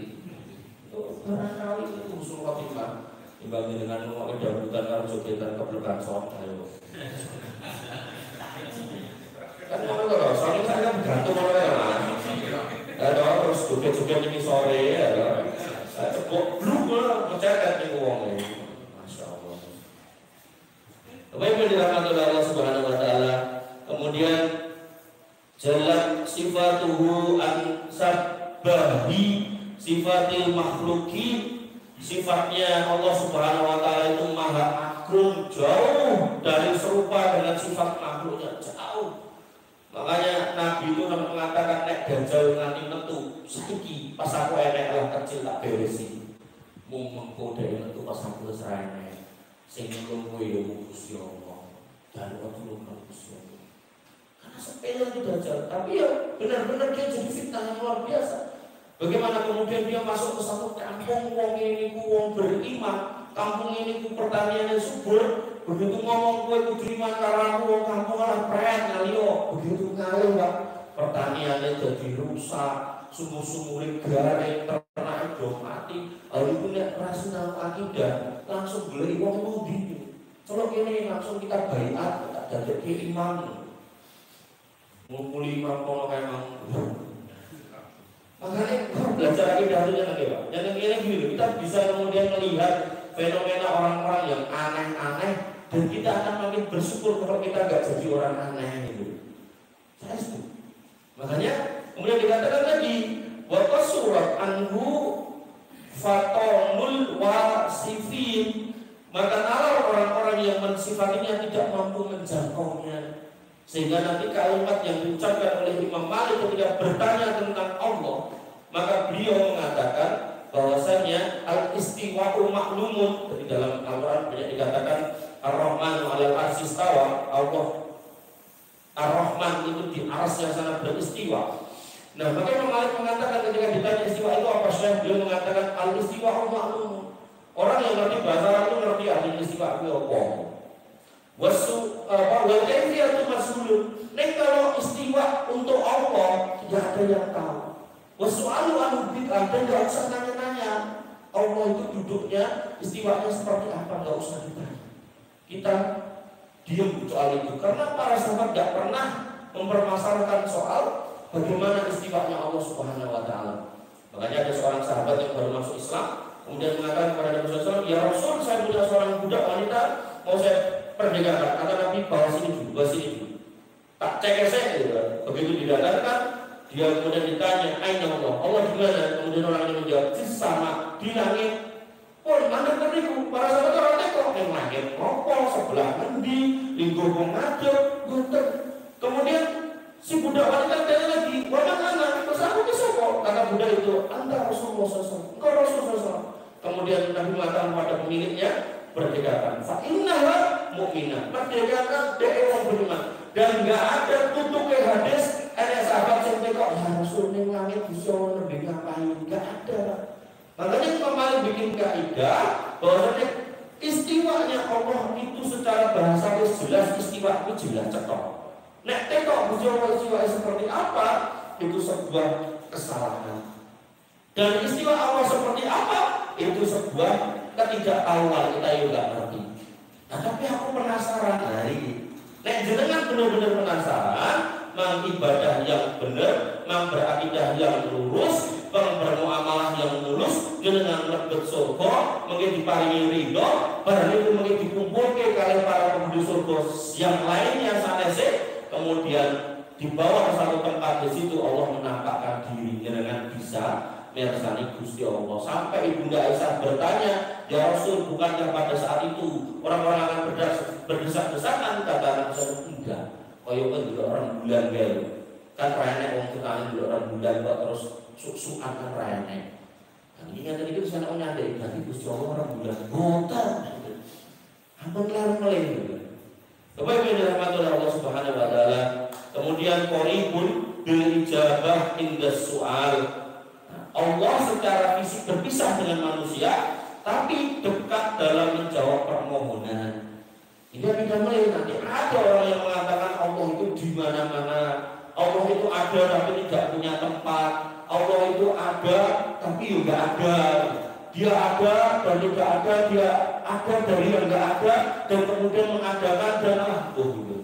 Speaker 1: Barangkali itu usul khotimah dibanding dengan ngomong kedabutan karo jogetan kebelakang sok ayo. Kan ngono lho, soalnya saya bergantung oleh Mas. Ada terus joget-joget ini sore ya. Saya cepuk bluk mencegat ning wong iki. Masyaallah. Bapak Ibu dirahmati oleh Allah Subhanahu wa taala. Kemudian jalan sifatuhu an sabbahi sifatil makhluki, sifatnya Allah Subhanahu wa taala itu maha agung, jauh dari serupa dengan sifat makhluknya, jauh. Makanya Nabi itu mengatakan nek dajal nganti metu saiki pas aku enek lah kecil tak beresi mung mengko dhewe metu pas aku wis ra enek sing kowe yo Gusti Allah dan waktu lu Gusti Allah karena sepele itu dajal, tapi ya benar-benar dia jadi fitnah yang luar biasa. Bagaimana kemudian dia masuk ke satu kampung, wong ini ku wong beriman, kampung ini ku pertaniannya subur, begitu ngomong kowe kudu iman karo aku wong kampung malah pret ngalio, begitu ngalih Pak, pertaniannya jadi rusak, sumur-sumure garing, ternak do mati. Lalu itu nek rasional akidah langsung golek wong mudi. Kalau ini langsung kita baiat, tak dadek imam. Ngumpuli imam kono kae mang. Makanya belajar akidah itu yang Pak. Yang ini gini, kita bisa kemudian melihat fenomena orang-orang yang aneh-aneh dan kita akan makin bersyukur kalau kita nggak jadi orang aneh gitu. Saya setuju. Makanya kemudian dikatakan lagi wa surat anhu fatonul wasifin, maka kalau orang-orang yang mensifatinya tidak mampu menjangkaunya, sehingga nanti kalimat yang diucapkan oleh Imam Malik ketika bertanya tentang Allah, maka beliau mengatakan bahwasanya al-istiwa'u maklumun. Di dalam Al-Quran banyak dikatakan Ar-Rahman 'alal arsy istawa, Allah Ar-Rahman itu di arsy yang sangat beristiwa. Nah, maka Imam Malik mengatakan ketika ditanya istiwa itu apa, beliau mengatakan al-istiwa'u maklumun. Orang yang ngerti bahasa Arab itu ngerti arti istiwa itu apa. Wal kaifiyatu mas'ulun. Nek kalau istiwa untuk Allah tidak ada yang tahu. Wasu'alu anu bid'ah, dan enggak usah nanya-nanya. Allah itu duduknya, istiwanya seperti apa, enggak usah ditanya. Kita diam soal itu karena para sahabat enggak pernah mempermasalahkan soal bagaimana istiwanya Allah Subhanahu wa taala. Makanya ada seorang sahabat yang baru masuk Islam kemudian mengatakan kepada Nabi SAW, "Ya Rasul, saya punya seorang budak wanita, mau saya perdekakan." Kata Nabi, "Bawa sini dulu." Tak cek gitu. Begitu didatangkan, dia kemudian ditanya, "Aina Allah?" Allah di mana? Kemudian orang ini menjawab, "Di sama, di langit." Pun mandek niku, para sahabat orang teko ning langit opo, sebelah endi, lingkuh wong ngadeg, ngoten. Kemudian si budak wanita tanya lagi, "Mana mana?" Terus aku ke sapa? Kata budak itu, "Anta Rasulullah sallallahu engkau Rasulullah sallallahu." Kemudian Nabi mengatakan pada pemiliknya, "Perdekakan. Fa innaha mu'minah." Perdekakan dia orang beriman. Dan enggak ada tutup ke hadis ada sahabat yang teko, "Ya Rasul ning langit bisa nembe ngapain?" Enggak ada. Makanya Imam Malik bikin kaidah bahwa istiwanya Allah itu secara bahasa jelas, istiwa itu jelas cetok. Nek teko istiwa seperti apa, itu sebuah kesalahan. Dan istiwa Allah seperti apa, itu sebuah ketidaktahuan, kita juga ngerti. Nah, tapi aku penasaran hari. Nek jenengan benar-benar penasaran, mengibadah yang benar, berakidah yang lurus, bermuamalah yang lurus, jenengan lebet surga, mungkin diparingi ridho, barang itu mungkin dikumpulkan kalian para penduduk surga yang lainnya sanese, kemudian dibawa ke satu tempat, di situ Allah menampakkan diri, jenengan bisa mersani Gusti Allah. Sampai Ibunda Aisyah bertanya, "Ya Rasul, bukankah pada saat itu orang-orang akan berdesak-desakan?" Kata Rasul, "Enggak. Kaya kan juga orang bulan gitu. Kan rene wong tukang juga orang bulan kok terus suk-sukan kan rene. Kan ini kan tadi sana nyadari berarti Gusti Allah orang bulan. Boten. Ampun larang-larang gitu. Bapak Ibu yang dirahmati oleh Allah Subhanahu wa taala. Kemudian qaribun bil ijabah inda su'al. Allah secara fisik berpisah dengan manusia, tapi dekat dalam menjawab permohonan. Ini tidak mulai nanti ada orang yang mengatakan Allah itu di mana-mana, Allah itu ada tapi tidak punya tempat, Allah itu ada tapi juga ada, dia ada dan tidak ada, dia ada dari yang tidak ada dan kemudian mengadakan dan gitu.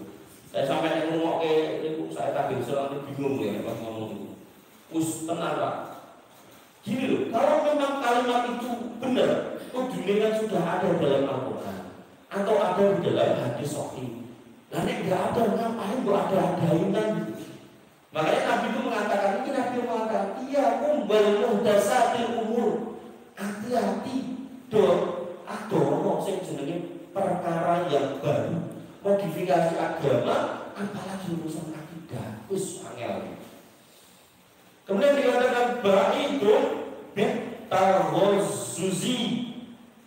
Speaker 1: Saya sampai ngomong itu saya tadi selalu bingung ya pas ngomong itu. Tenang Pak. Gini loh, kalau memang kalimat itu benar, dunia kan sudah ada dalam Al-Quran atau ada di dalam hadis sahih. Nah ini nggak ada, ngapain kok ada-adain kan? Makanya Nabi itu mengatakan, ini Nabi mengatakan, iya kumbal muhdatsatil umur, hati-hati dong, adono sing jenenge perkara yang baru, modifikasi agama, apalagi urusan akidah, wis angel. Kemudian dikatakan itu targhuzuzi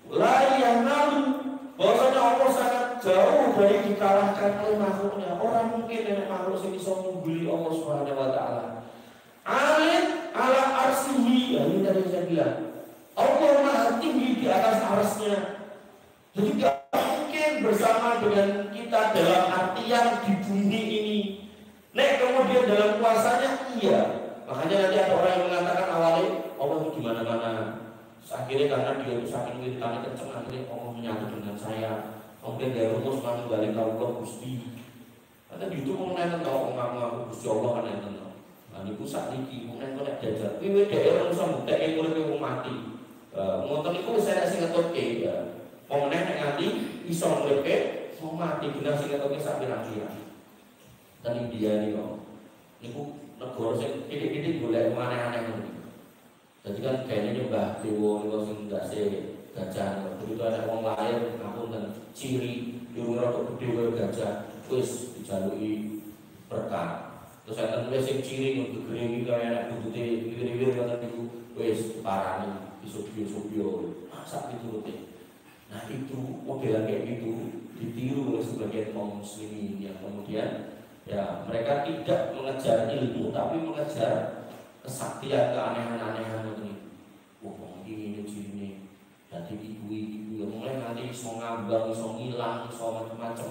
Speaker 1: la yanalu, bahwasanya Allah sangat jauh dari dikalahkan oleh makhluknya. Orang mungkin nenek makhluk yang bisa mengguli Allah Subhanahu wa taala. Alim ala arsihi, ini tadi saya bilang. Allah Maha tinggi di atas arsnya. Jadi tidak mungkin bersama dengan kita dalam artian di bumi ini. Nek kemudian dalam kuasanya iya. Makanya nanti ada orang yang mengatakan awalnya Allah itu di mana-mana. Akhirnya karena dia itu saking wiritannya kenceng, akhirnya Allah menyatu dengan saya. Kemudian dia rumus langsung balik ke Allah Gusti. Karena itu mengenai kalau ngaku Gusti Allah kan yang tenang. Nah itu saat ini mengenai kalau jajar. Ini daerah Nusa Muda yang boleh mati. Ngotot itu saya sing ngetoke ya. Mengenai nanti iso nglepe mau mati benar sing ngetoke sak pirang-pirang. Dan dia nih kok. Niku negara sing titik-titik golek aneh-aneh ngono. Jadi kan kayaknya nyembah dewa niku sing ndase gajah. Begitu ada wong lain ampun dan ciri diurut kok gede kaya gajah wis dijaluki berkah. Terus saya nulis sing ciri untuk gering kaya anak buntute wiwir-wiwir ngoten niku wis diparani iso-iso sak piturute. Nah itu modelan kayak gitu ditiru oleh sebagian kaum muslimin yang kemudian ya mereka tidak mengejar ilmu tapi mengejar kesaktian, keanehan-anehan ini. Wah, ini ciri jadi ibu yang mulai nanti iso ngambang, iso ngilang, iso macam-macam.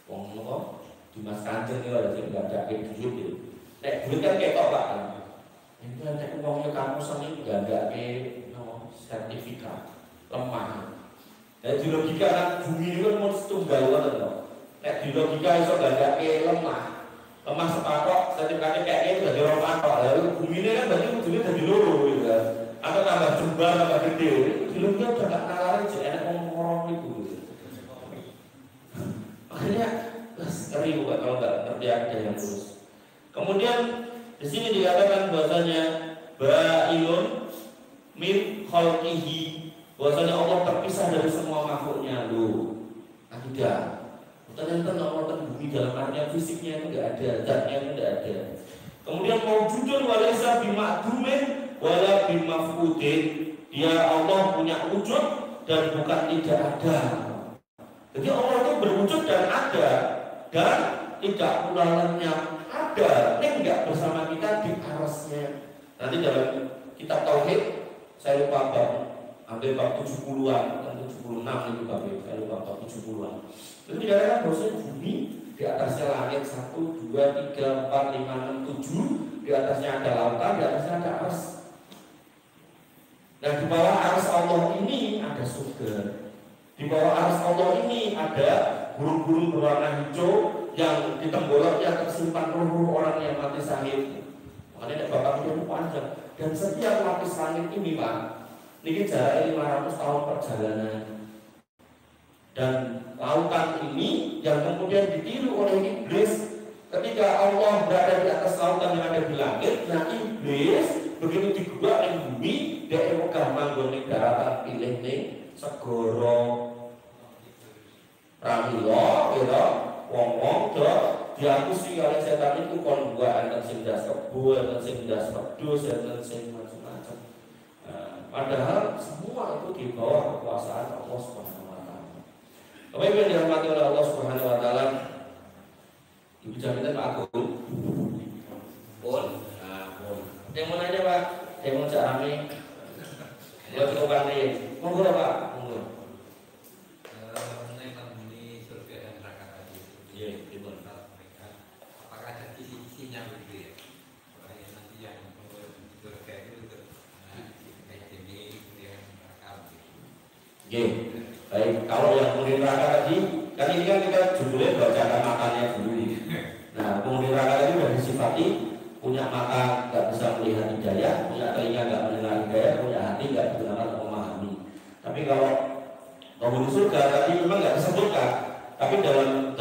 Speaker 1: Wong nopo Dimas Kanjeng ya enggak ada kayak duit itu. Nek duit kan kayak kok Pak. Itu nek uangnya kamu sendiri enggak ada kayak sertifikat lemah. Jadi logika kan bumi itu kan mau setunggal kan. Nek di logika iso gandake lemah sepatok, sertifikatnya kayak itu jadi orang patok. Lalu bumi ini kan berarti ujungnya jadi loro gitu kan. Atau tambah jembar, tambah gede. Di logika udah gak nalarin jadi enak ngomong-ngomong itu. Makanya ngeri bukan kalau nggak ngerti akidah yang lurus. Kemudian di sini dikatakan bahwasanya ba'ilun min khalqihi, bahwasanya Allah terpisah dari semua makhluknya. Loh, akidah. Ternyata Allah terbumi dalam artian fisiknya itu tidak ada, zatnya itu tidak ada. Kemudian mawjudun walaysa bimakdumin wala bimafudin, dia Allah punya wujud dan bukan tidak ada. Jadi Allah itu berwujud dan ada dan tidak pula lenyap, ada, ini enggak bersama kita di arasnya. Nanti dalam kitab Tauhid saya lupa bab, ambil bab 70-an dan 76 itu bab, saya lupa bab 70-an. Itu dikatakan bahwa bumi di atasnya langit 1, 2, 3, 4, 5, 6, 7, di atasnya ada lautan, di atasnya ada ars. Nah di bawah ars Allah ini ada surga. Di bawah ars Allah ini ada burung-burung berwarna hijau yang di tenggoroknya tersimpan ruh-ruh orang yang mati syahid. Makanya bapak itu panjang. Dan setiap lapis langit ini Pak, ini jaraknya 500 tahun perjalanan. Dan lautan ini yang kemudian ditiru oleh iblis ketika Allah berada di atas lautan yang ada di langit. Nah iblis begitu digubah di bumi, dia megah manggon di daratan pilih nih segoro pramila, gitu, wong-wong do diakusi oleh setan itu kon buah enten sing ndas kebo, enten sing ndas wedhus, enten sing macam-macam. Padahal semua itu di bawah kekuasaan Allah Subhanahu wa taala. Bapak Ibu yang dirahmati oleh Allah Subhanahu wa taala, Ibu jaminan Pak Agung. Pun, yang mau nanya Pak, yang mau cak rame, buat cukup nih, monggo Pak, monggo.
Speaker 2: Mengenai surga dan neraka tadi,
Speaker 1: Iya, gimana?
Speaker 2: mereka, apakah ada kisi-kisinya begitu ya? Orang yang nanti yang surga itu kayak ini, kemudian neraka begitu.
Speaker 1: Oke, baik. Kalau yang penghuni neraka tadi, kan ini kan kita judulnya bacakan makannya dulu. Nah, penghuni neraka tadi sudah disifati punya mata nggak bisa melihat hidayah, punya telinga nggak mendengar hidayah, punya hati nggak digunakan untuk memahami. Tapi kalau penghuni surga tadi memang nggak disebutkan, tapi dalam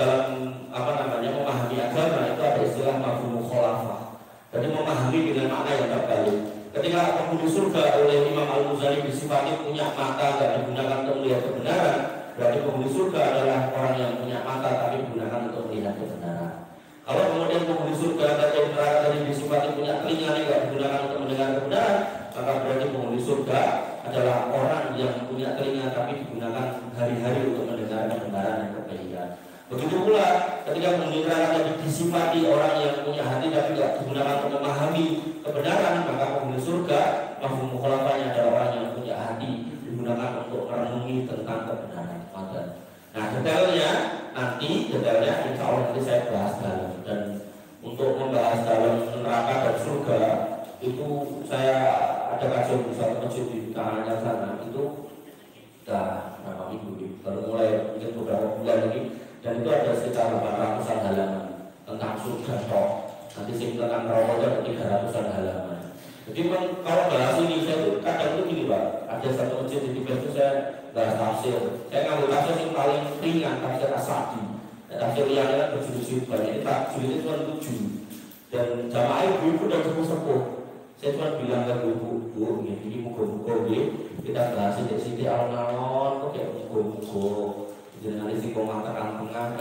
Speaker 1: apa namanya memahami agama itu ada istilah mafhum mukhalafah. Jadi memahami dengan makna yang terbalik. Ketika penghuni surga oleh Imam Al-Ghazali disifati punya mata nggak digunakan untuk melihat kebenaran, berarti penghuni surga adalah orang yang punya mata tapi digunakan untuk melihat kebenaran. Kalau kemudian penghuni surga atau neraka tadi disifati punya telinga yang nggak digunakan untuk mendengar kebenaran, maka berarti penghuni surga adalah orang yang punya telinga tapi digunakan hari-hari untuk mendengar kebenaran dan kebaikan. Begitu pula ketika penghuni neraka tadi disifati orang yang punya hati tapi tidak digunakan untuk memahami kebenaran, maka penghuni surga mafhum mukhalafahnya adalah orang yang punya hati digunakan untuk merenungi tentang kebenaran. Nah detailnya insya Allah nanti saya bahas dalam. Dan untuk membahas dalam neraka dan surga itu saya ada kajian di satu masjid di tangannya sana itu sudah berapa minggu baru mulai mungkin beberapa bulan lagi, dan itu ada sekitar 800-an halaman tentang surga toh. Nanti sih tentang neraka 300-an halaman. Jadi kalau bahas ini saya tuh kadang itu gini Pak, ada satu masjid di Tibet itu saya bahas tafsir. Saya ngambil tafsir yang paling ringan, tafsir As-Sa'di. Tafsir yang kan berjudul banyak, ini tafsir itu cuma 7. Dan jamaah ibu-ibu dan sepuh-sepuh, saya cuma bilang ke ibu-ibu, ini muka-muka kita bahas sidik-sidik alon-alon, kok kayak muka-muka. Jadi nanti si koma terang-tengah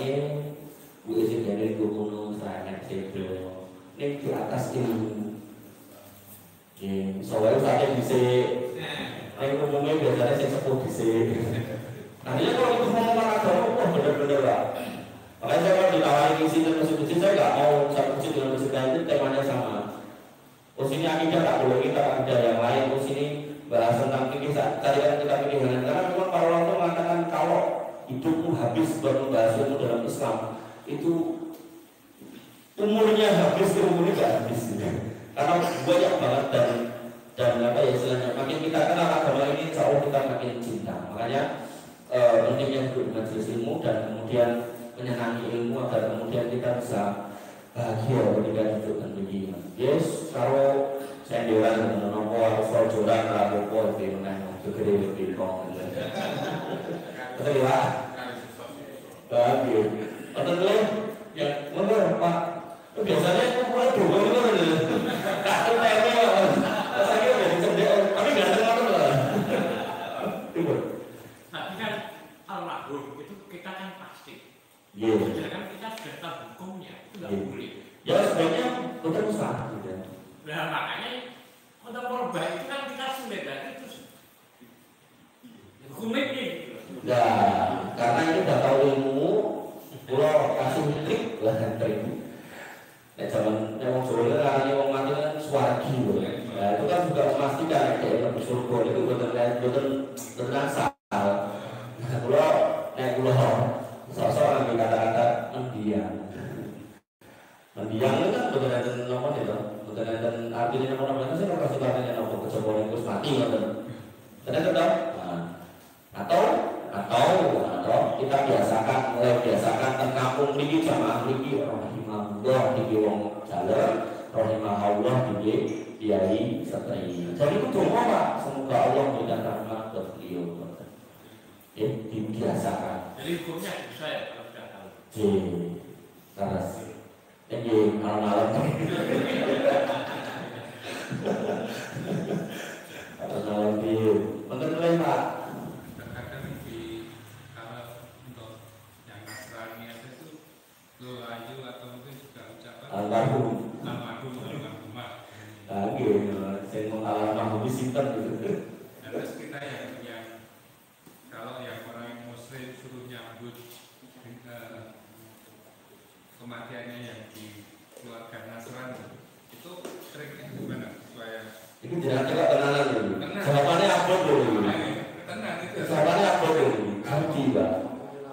Speaker 1: bu isi dari gunung serangan sebelum ini di atas ilmu. Soalnya saya bisa, yang umumnya biasanya saya sepuh bisa. Nantinya kalau itu mau ngomong agama, wah bener-bener lah. Makanya saya kalau ditawari ngisi dan masjid-masjid, saya nggak mau satu masjid dengan masjid lain itu temanya sama. Oh sini akidah tak boleh kita akidah yang lain. Oh sini bahas tentang fikih. Tadi kan kita fikih karena memang para orang itu mengatakan kalau hidupmu habis buat membahas ilmu dalam Islam itu umurnya habis, umurnya nggak habis. Karena banyak banget dan apa ya istilahnya, makin kita kenal agama ini insya Allah kita makin cinta. Makanya pentingnya duduk di majelis ilmu dan kemudian menyenangi ilmu agar kemudian kita bisa bahagia ketika duduk dan begini. Yes, kalau saya dewan dengan nopo harus sojoran rapopo di mana segede di kong. Betul ya? Bagus. Betul ya? Benar Pak. Biasanya aku mulai dua itu kan tak tempe saya udah dicendek tapi nggak ada apa lah.
Speaker 3: Tapi kan al-mahrum itu kita kan pasti.
Speaker 1: Iya.
Speaker 3: Kan kita sudah tahu hukumnya itu nggak boleh.
Speaker 1: Ya sebenarnya betul mustahil.
Speaker 3: Nah makanya untuk merubah itu kan kita sulit lagi terus hukumnya gitu.
Speaker 1: Nah karena ini udah tahu ilmu, pulau kasih trik lah trik. Zaman yang Jawa kan orang mati kan suwargi loh. Nah itu kan juga memastikan kayak yang surga itu betul asal. Nah pulau sosok yang kata-kata mendiang. Mendiang itu kan betul-betul nomor itu, betul-betul artinya nomor itu saya kasih artinya nomor kecocokan itu mati kan. Ternyata dong. Atau kita mulai biasakan terkampung niki jamaah niki rahimahullah niki wong jalan rahimahullah niki kiai satria. Jadi itu doa Pak, semoga Allah memberikan rahmat buat beliau. Ya, dibiasakan.
Speaker 3: Jadi hukumnya bisa ya kalau sudah tahu.
Speaker 1: Keras. Ini malam-malam. Malam di menurut Pak.
Speaker 2: Kalau untuk yang Nasrani itu doa atau mungkin
Speaker 1: gitu. Saya mengalami mahum sinten gitu.
Speaker 3: Terus kita yang kalau yang orang Muslim suruh nyambut kematiannya yang di keluarga Nasrani itu triknya gimana supaya
Speaker 1: Itu jangan coba kenalan dulu.
Speaker 3: Tenang.
Speaker 1: Jawabannya apa dulu?
Speaker 3: tenang itu
Speaker 1: Jawabannya apa dulu? Ganti Pak.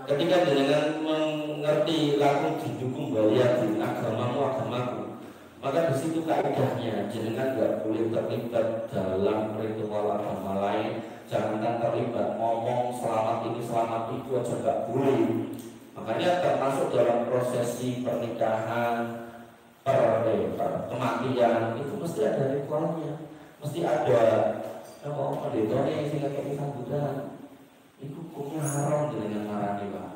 Speaker 1: Ketika dengan mengerti langsung didukung bahwa di agamaku, maka di situ kaidahnya jenengan nggak boleh terlibat dalam ritual agama lain, jangan terlibat ngomong selamat ini selamat itu aja nggak boleh. Makanya termasuk dalam prosesi pernikahan, kematian itu mesti ada ritualnya, mesti ada pendetanya yang sehingga kayak sambutan. Itu hukumnya haram dengan marani Pak.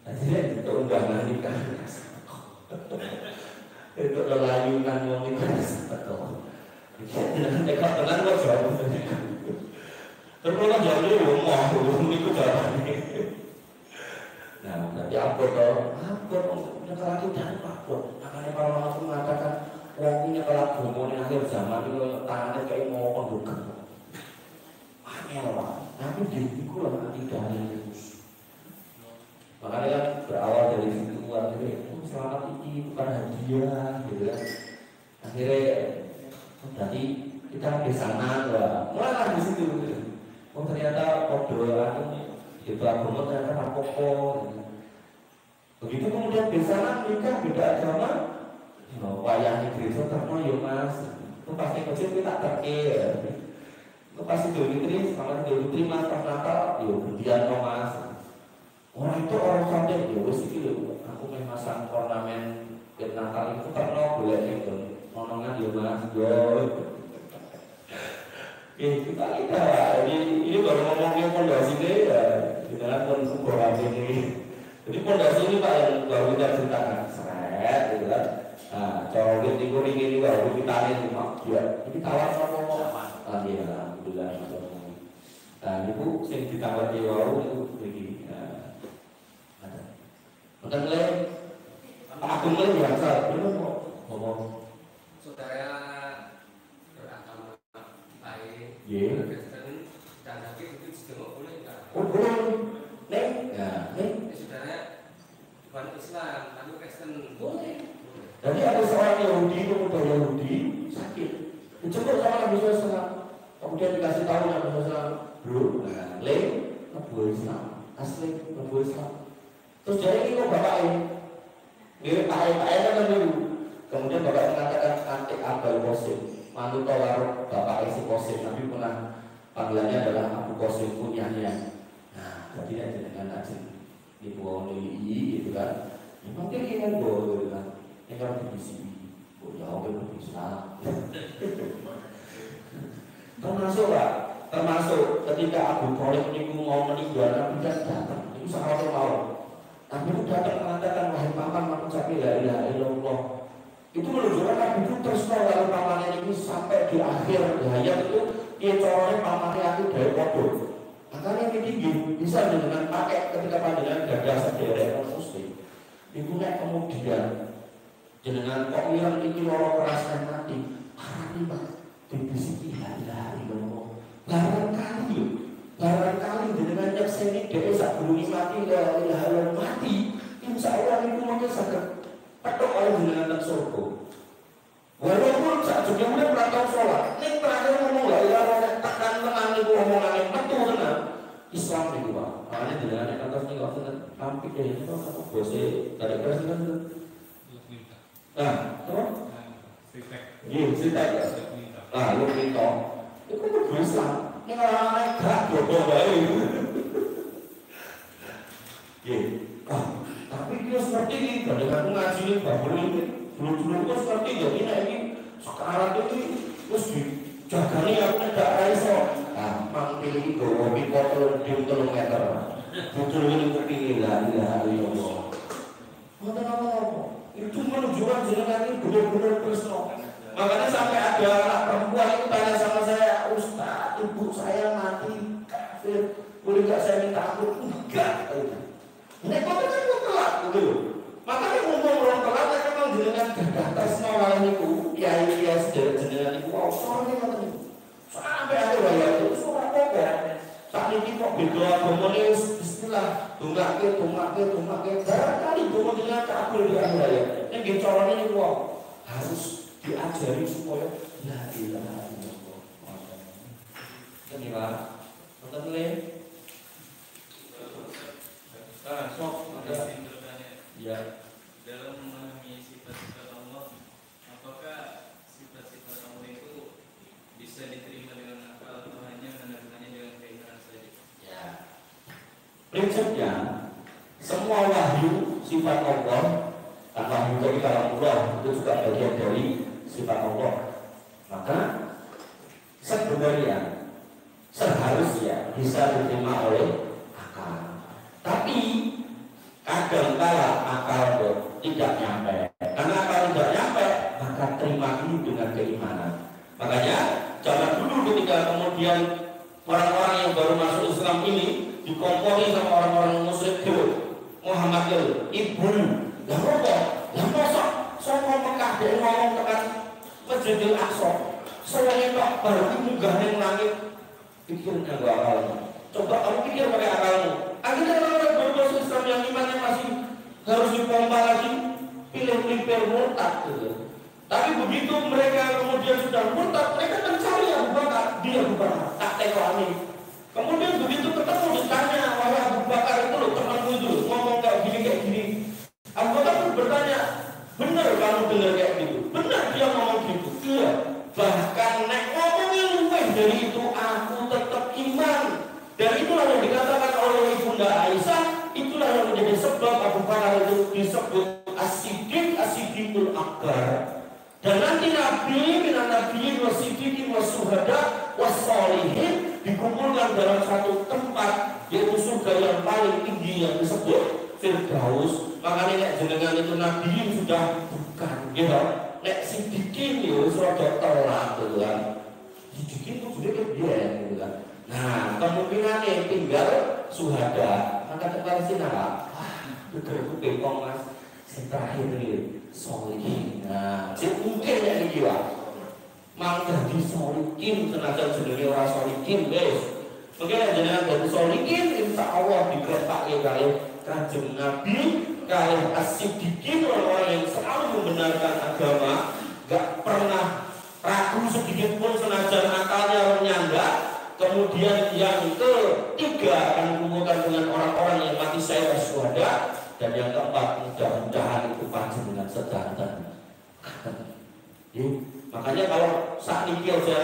Speaker 1: Jadi itu undangan nikah. Itu lelayunan wong itu betul. Jangan dekat tenan kok jauh. Terus kalau jauh mau itu jawabannya. Nah, berarti apa toh? Apa udah lagi dan apa? Makanya kalau aku mengatakan orang punya kelakuan akhir zaman itu tangannya kayak mau kondukan. Aneh lah. Tapi diriku lah nanti dari terus. Makanya kan berawal dari situ akhirnya selamat ini bukan hadiah gitu kan. Akhirnya berarti kita di sana lah. Mulai di situ. Oh ternyata kode aku itu agama ternyata apa-apa. Begitu kemudian di sana nikah beda agama. Wayang itu terno ya Mas. Itu pasti kecil kita terkir. Itu pasti Idul Fitri sama Idul Fitri Mas pas Natal yo gedean no Mas. Orang itu orang sampai ya wis iki lho, aku main masang ornamen di Natal itu terno boleh itu. Nonongan yo Mas, yo. Kita ini baru ngomongin pondasi ini ya, kita kan pondasi ini. Jadi pondasi ini Pak yang baru kita ceritakan, seret gitu kan. Nah, cara ini baru kita lihat ya, ini kawan sama tadi ya, alhamdulillah. Nah, ibu sing ditawar di baru itu begini. Bukan mulai aku mulai biasa, belum ngomong.
Speaker 4: Saudara beragama lain, Kristen, dan tapi itu juga boleh nggak?
Speaker 1: Oh boleh, neng, ya neng.
Speaker 4: Saudara bukan Islam, tapi Kristen
Speaker 1: Boleh. Jadi ada seorang Yahudi, pemuda Yahudi sakit, dijemput sama Nabi SAW. Kemudian dikasih tahu Nabi SAW, bro, leng, Nabi Islam, asli Nabi Islam. Terus jadi ini kok bapaknya mirip ayah kan dulu. Kemudian bapak mengatakan antik Abul Qasim, manut tawaruk bapak si Qasim. Nabi pernah panggilannya adalah Abu Qasim punyanya. Nah, jadi ada dengan ajin di bawah nili gitu kan. Memang dia ingin bawa gitu kan. Ini kan BBC, oh jauh lebih besar. Termasuk Pak, termasuk ketika Abu Thalib ini mau meninggal Nabi kan datang. Itu sangat mau. Nabi itu datang mengatakan wahai paman mengucap la ilaha illallah. Itu menunjukkan Nabi itu terus lalu pamannya ini sampai di akhir hayat itu dia corongnya pamannya aku dari kodoh. Makanya ini bisa dengan pakai ketika pandangan gagal sederet muslim. Itu naik kemudian dengan kok bilang ini loro keraskan mati. Karena ini Pak dibisiki la ilaha illallah. Barangkali dengan nyakseni dia sak belum mati la ilaha illallah mati. Insya Allah itu mungkin sakit petok oleh dengan surga. Walaupun saat juga mulai berangkat sholat, ini terakhir ngomong la ilaha illallah tekan tenang itu omongannya betul tenang. Islam itu Pak. Makanya dengan yang atas ini waktu itu hampir deh itu apa bosnya dari presiden itu. Nah, apa? Iya, cerita ya. Nah, lu minta. Itu kan Islam. Ini orang-orang gak bodoh baik. Tapi dia seperti ini. Kalau aku ngaji ini, bapak ini dulu-dulu itu seperti jadi ini sekarang ini terus dijagani aku tidak raiso. Nah, pilih bawa mikro telur meter. Betul ini kepilih lah, ilaha illallah. Itu menunjukkan jenengan ini benar-benar Krisno. Makanya sampai ada anak perempuan itu tanya sama saya, Ustaz, ibu saya mati kafir, boleh gak saya minta ampun? Enggak. Ini kok kan telat gitu. Makanya ngomong orang telat, memang jenengan gadah tresno malah niku kiai-kiai sederek jenengan niku wow sorone ngoten niku. Sampai aku bayar itu ora apa-apa. Sak niki kok beda agamane bismillah, dongake barangkali donga jenengan kabul di akhir hayat. Nek nggih carane niku wow harus diajari supaya la ilaha illallah. Kenapa? Nonton le. Sok ada ya
Speaker 3: dalam memahami sifat-sifat Allah, apakah sifat-sifat Allah itu bisa diterima dengan akal atau hanya menerimanya dengan keinginan saja?
Speaker 1: ya. Prinsipnya semua wahyu sifat Allah, dan wahyu dari kalamullah itu juga bagian dari sifat Allah. Maka sebenarnya seharusnya bisa diterima oleh akal. Tapi kadang-kala akal tidak nyampe. Karena akal tidak nyampe, maka terima dulu dengan keimanan. Makanya jangan dulu ketika kemudian orang-orang yang baru masuk Islam ini dikompori sama orang-orang musyrik dulu. Muhammad dulu, ibu, lah apa? Lah masa sama Mekah dia ngomong tekan Masjidil Aqsa. Saya ngetok baru munggah ning langit. Pikirnya gak akalnya. Coba kamu pikir pakai akalmu. Akhirnya orang-orang baru masuk Islam yang imannya masih harus dipompa lagi, pilih-pilih murtad gitu. Tapi begitu mereka kemudian sudah murtad, mereka mencari Abu Bakar, dia Abu Bakar, tak tekoni. Kemudian begitu ketemu ditanya, wahai Abu Bakar itu loh temanmu itu ngomong kayak gini. Abu Bakar pun bertanya, benar kamu dengar kayak gitu? Benar dia ngomong gitu? Iya. Bahkan nek ngomongin luwih dari itu aku tetap iman. Dan itulah yang dikatakan oleh Ibunda Aisyah, itulah yang menjadi sebab Abu Bakar itu disebut as-siddiqul akbar. Dan nanti Nabi, minan nabiyyin was-siddiqin was-syuhada was-sholihin dikumpulkan dalam satu tempat, yaitu surga yang paling tinggi yang disebut Firdaus. Makanya nek jenengan itu nabiyyin sudah bukan, gitu. Nek siddiqin itu sudah telat, gitu kan. Siddiqin itu sudah kebiasaan, gitu kan. Nah, kemungkinannya tinggal suhada. Maka terkait sinara, betul bengkong mas. Yang terakhir ini solihin. Nah, mungkin ya ini jiwa. Mang jadi solihin, senajan sebenarnya orang solihin, guys. Mungkin yang jenengan jadi solihin, insya Allah dikrepakai kali kanjeng Nabi, kali as-siddiqin, orang-orang yang selalu membenarkan agama, gak pernah ragu sedikit pun senajan akalnya menyangga. Kemudian yang ketiga akan dikumpulkan dengan orang-orang yang mati syahid syuhada, dan yang keempat mudah-mudahan itu panjenengan sedanten. Makanya kalau saat ini aja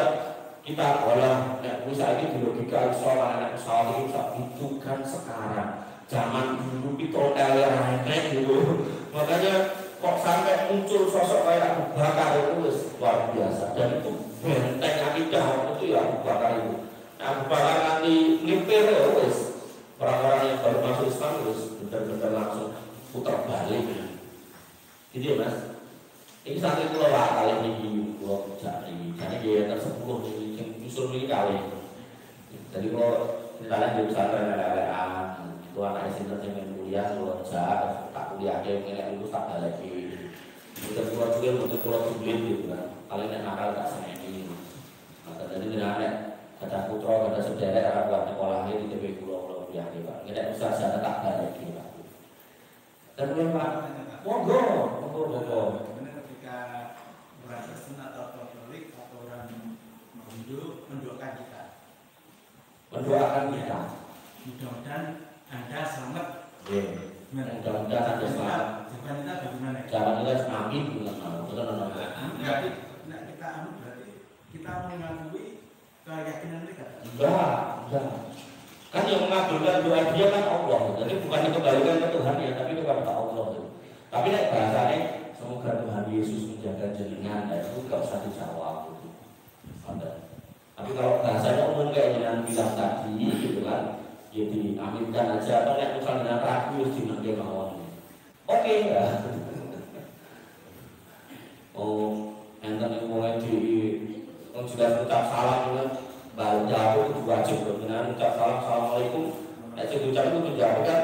Speaker 1: kita olah misalnya di logika soal anak soal itu kan sekarang zaman dulu itu renek gitu. Makanya kok sampai muncul sosok kayak Abu Bakar itu luar biasa, dan itu benteng akidah itu ya Abu Bakar itu. Abu Bakar nanti nipir ya wis. Orang-orang yang baru masuk Islam wis benar-benar langsung putar balik. Gitu ya mas. Ini sampai pulau kali ini pulau Jari. Jadi dia tersebut ini usul ini kali. Jadi kalau misalnya di pesantren ada itu anak SMP yang kuliah pulau Jari, tak kuliah dia yang lulus tak balik. Kita pulau juga untuk pulau Jubin gitu kan. Kalian yang nakal tak seneni. Jadi dengan ada putra, ada saudara, ada buat sekolahnya di TP Pulau Biar Pak. Kita usah saya tak ada lagi Pak. Dan memang monggo.
Speaker 5: Kemudian ketika orang Kristen atau Katolik atau orang Hindu mendoakan kita. Mudah-mudahan Anda selamat.
Speaker 1: Mudah-mudahan Anda selamat.
Speaker 5: Jawaban kita bagaimana?
Speaker 1: Jawaban kita amin.
Speaker 5: Berarti kita mengakui keyakinan mereka.
Speaker 1: Enggak. Kan yang mengabulkan doa dia kan Allah. Jadi bukan dikembalikan ke Tuhan ya, tapi kepada Allah. Tapi nek bahasanya semoga Tuhan Yesus menjaga jenengan, itu enggak usah dijawab gitu. Tapi kalau bahasanya umum kayak yang bilang tadi gitu kan, ya diaminkan aja. Atau nek misalnya ragu harus dinanti mawon. Oke ya. Oh, enten mulai sudah ucap salam kan, baru jawab itu wajib benar ucap salam assalamualaikum. Nek ucap itu dijawab kan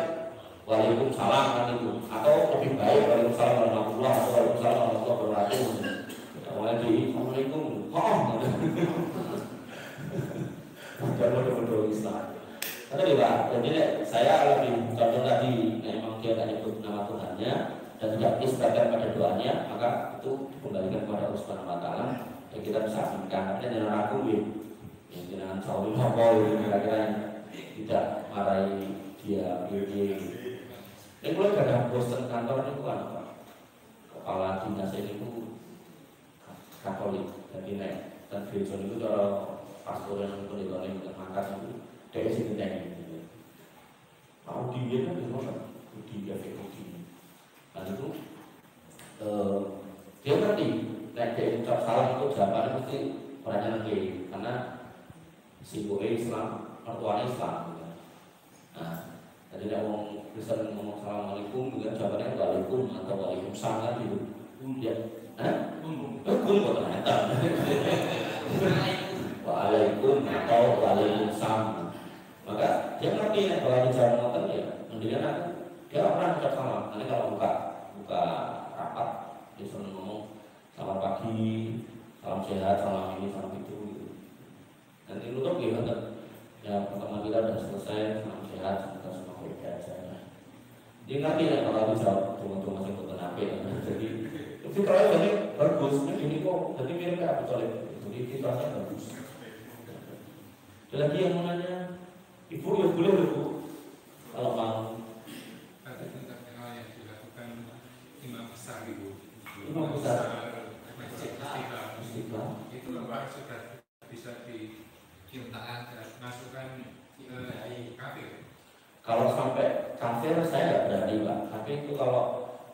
Speaker 1: waalaikumsalam kan itu, atau lebih baik waalaikumsalam warahmatullahi wabarakatuh atau waalaikumsalam Allah berlaku. Assalamualaikum. Sudah bodoh-bodoh Islam. Tapi Pak, jadi saya lebih contoh tadi, memang dia tidak nyebut nama Tuhannya dan tidak istilahkan pada doanya, maka itu dikembalikan kepada Allah Subhanahu Wa Taala dan kita bisa aminkan. Tapi jangan ragu ya, jangan jauh ngomong kira-kira yang tidak marahi dia pilih. Ini mulai ada bosan kantor itu kan apa? Kepala dinas itu Katolik, jadi nek dan gereja itu kalau pastor yang itu ditolong dengan makan itu dari sini tadi. Mau dia kan di mana? Dia fekudi. Dan itu dia ngerti. Nek dia ucap salah itu jawabannya mesti pertanyaan lagi karena simbolnya Islam, mertuanya Islam. Nah, jadi nek orang Kristen ngomong assalamualaikum, juga jawabannya waalaikum atau waalaikumsalam kan gitu. Dia, Waalaikum ternyata. Waalaikum atau waalaikumsalam. Maka dia ngerti nih kalau di jalan motor ya, mendingan aku dia orang ucap salam. Nanti kalau buka rapat dia selalu ngomong selamat pagi, salam sehat, salam ini, salam itu. Nanti nutup gimana? Ya pertemuan kita sudah selesai, salam sehat, semoga semua baik saja. Dia ngerti nih kalau dijawab tunggu masih bukan apa. Jadi itu kalau ini bagus, ini kok jadi mirip kayak betul jadi situasinya bagus. Ada lagi yang mau nanya? Ibu ya boleh Bu, kalau mau.
Speaker 2: Ada tentang yang dilakukan imam besar Ibu.
Speaker 1: Imam besar.
Speaker 2: Masjid Istiqlal. Itu Pak sudah bisa dimasukkan kafir.
Speaker 1: Kalau sampai kafir saya nggak berani Pak, tapi itu kalau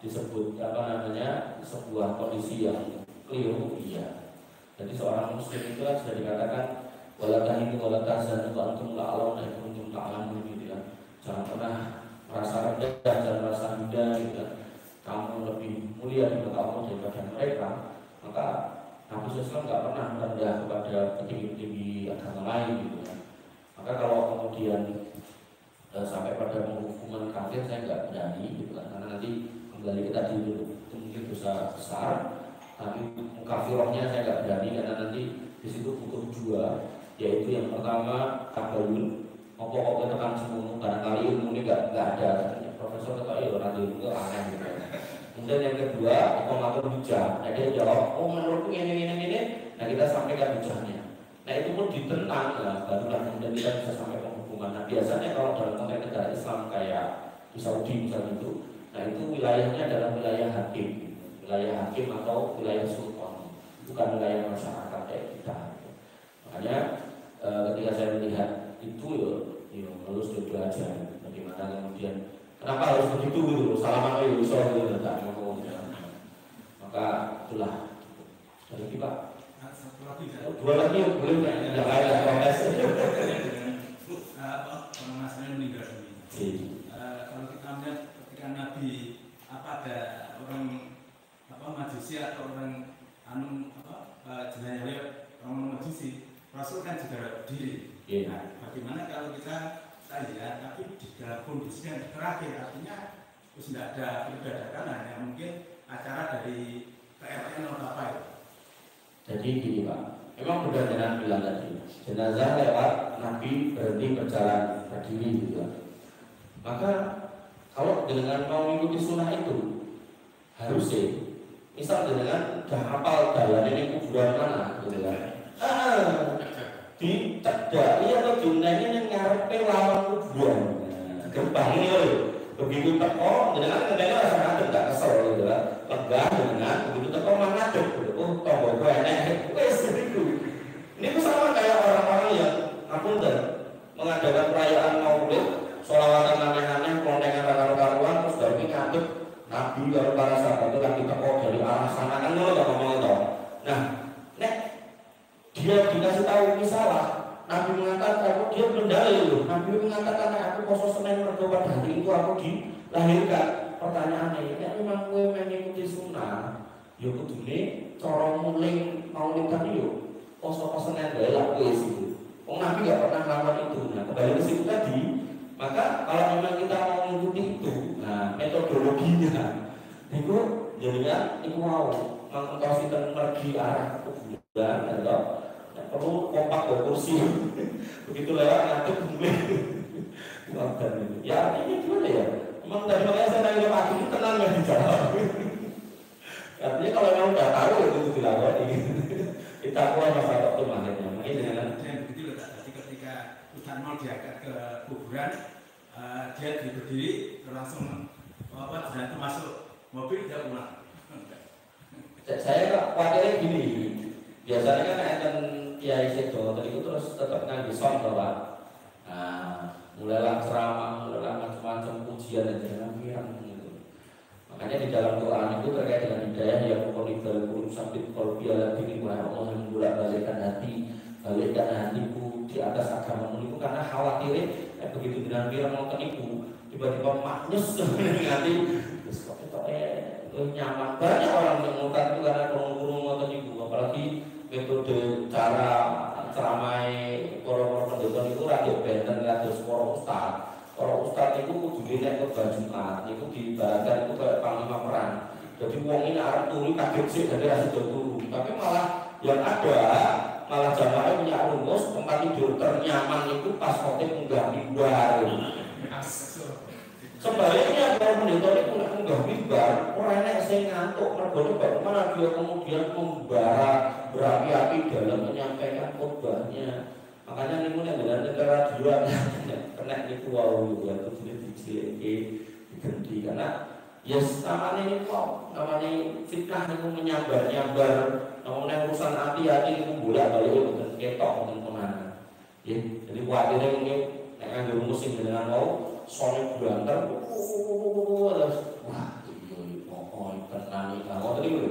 Speaker 1: disebut sebuah kondisi yang keliru iya. Jadi seorang muslim itu kan sudah dikatakan wala tahinu wala tahzanu wa antum la'alawna in kuntum ta'lamun gitu kan. Jangan pernah merasa rendah, jangan merasa hina gitu kan. Kamu lebih mulia di mata Allah daripada mereka. Maka Nabi SAW nggak pernah rendah kepada petinggi-petinggi agama lain gitu kan. Maka kalau kemudian sampai pada penghukuman kafir saya nggak berani gitu kan, karena nanti kembali kita dulu itu mungkin dosa besar. Tapi mukafirohnya saya nggak berani karena nanti di situ butuh dua, yaitu yang pertama tabayun, pokok tekan semua barangkali ilmu ini nggak ada. Profesor kata ya orang ilmu aneh gitu. Kemudian yang kedua pengatur hujah. Nah dia jawab, oh menurutku ini. Nah kita sampaikan hujahnya. Nah itu pun ditentang lah, barulah kemudian kita bisa sampai penghukuman. Nah biasanya kalau dalam konteks negara Islam kayak di Saudi misalnya itu, nah itu wilayahnya adalah wilayah hakim. Wilayah hakim atau wilayah sultan, bukan wilayah masyarakat kayak kita. Makanya ketika saya melihat itu ya harus jujur aja. Bagaimana kemudian kenapa harus begitu gitu? Salaman ya bisa gitu enggak ngomong gitu. Maka itulah. Jadi Pak, dua lagi boleh yang lain ada protes.
Speaker 5: Orang masalahnya meninggal dunia. Kalau kita melihat ketika Nabi ada orang majusi atau orang jenayah orang majusi, Rasul kan juga berdiri. Nah, bagaimana kalau kita lihat tapi di dalam kondisi yang terakhir, artinya terus tidak ada peribadatan, hanya mungkin acara dari PRN atau apa itu.
Speaker 1: Jadi gini Pak, memang benar jenazah bilang tadi, jenazah lewat Nabi berhenti berjalan berdiri gitu. Maka kalau dengan mau mengikuti sunnah itu harus misal dengan udah hafal jalan ini kuburan mana gitu kan. Di tedaki atau jumlahnya yang ngarepe lawan kuburan. Gempang ini loh. Begitu teko dengan kendala rasa ngadep gak kesel gitu kan. Lega dengan begitu teko mah ngadep gitu. Oh tombol gue enek. Wes itu. Ini sama kayak orang-orang yang mengadakan perayaan Maulid, sholawatan aneh-aneh, kontengan karuan terus dari ngadep Nabi lalu para sahabat itu lagi teko dari arah sana kan lo gak ngomong itu. Nah, nek dia dikasih tahu ini salah, Nabi mengatakan, dia belum dalil loh. Nabi mengatakan aku poso Senin mergo pada hari itu aku dilahirkan. Pertanyaannya, ya memang gue mengikuti sunnah, ya kudune cara muling maulid tadi yo poso Senin bae lah wis itu. Wong Nabi gak pernah ngelawan itu. Nah, kembali ke situ tadi, maka kalau memang kita mau mengikuti itu, nah metodologinya itu jadinya itu mau mengengkau sinten pergi arah kuburan atau perlu kompak bawa kursi begitu lewat ngaduk kemudian ya artinya gimana ya? Memang dari makanya saya nanya pagi itu tenang nggak dijawab. Artinya kalau memang udah tahu itu dilakukan kita kuat masalah waktu makanya mungkin dengan
Speaker 5: begitu loh. Jadi ketika Ustaz mau diangkat ke kuburan, dia berdiri langsung jantung masuk mobil dia pulang.
Speaker 1: Saya khawatirnya gini, biasanya kan akan Kiai Sedo tadi itu terus tetap ngaji son Pak. Nah, mulailah ceramah, mulailah macam-macam pujian dan jangan gitu. Makanya di dalam Quran itu terkait dengan hidayah yang mengkonibal kurung sabit kolbiala bini wa Allah yang membolak-balikkan hati, balikkan hatiku di atas agamamu itu karena khawatirnya begitu dengan pirang mau kenipu tiba-tiba maknyes nanti terus kok nyaman. Banyak orang yang mengatakan itu karena kurung-kurung atau ibu, apalagi metode cara ceramai para pendeta itu radio benten radio para ustad. Para ustad itu kudu nek ke Jumat itu diibaratkan itu kayak panglima perang. Jadi wong ini arep turu kaget sih dari rasa turu. Tapi malah yang ada malah jamaah punya rumus tempat tidur ternyaman itu pas khotib munggah mimbar. Sebaliknya kalau pendeta itu nggak munggah mimbar, orang yang saya ngantuk mergo bagaimana dia kemudian membara berapi-api dalam menyampaikan khotbahnya. Makanya ini mulai dengan negara dua kena niku wau ya itu diciliki diganti karena yes namanya ini wow namanya fitnah itu menyambar-nyambar namanya urusan hati-hati itu bolak-balik bukan ketok bukan kemana ya jadi khawatirnya ini nek nganggo musim dengan mau sore banter terus wah ini pokoknya tenang kalau tadi dulu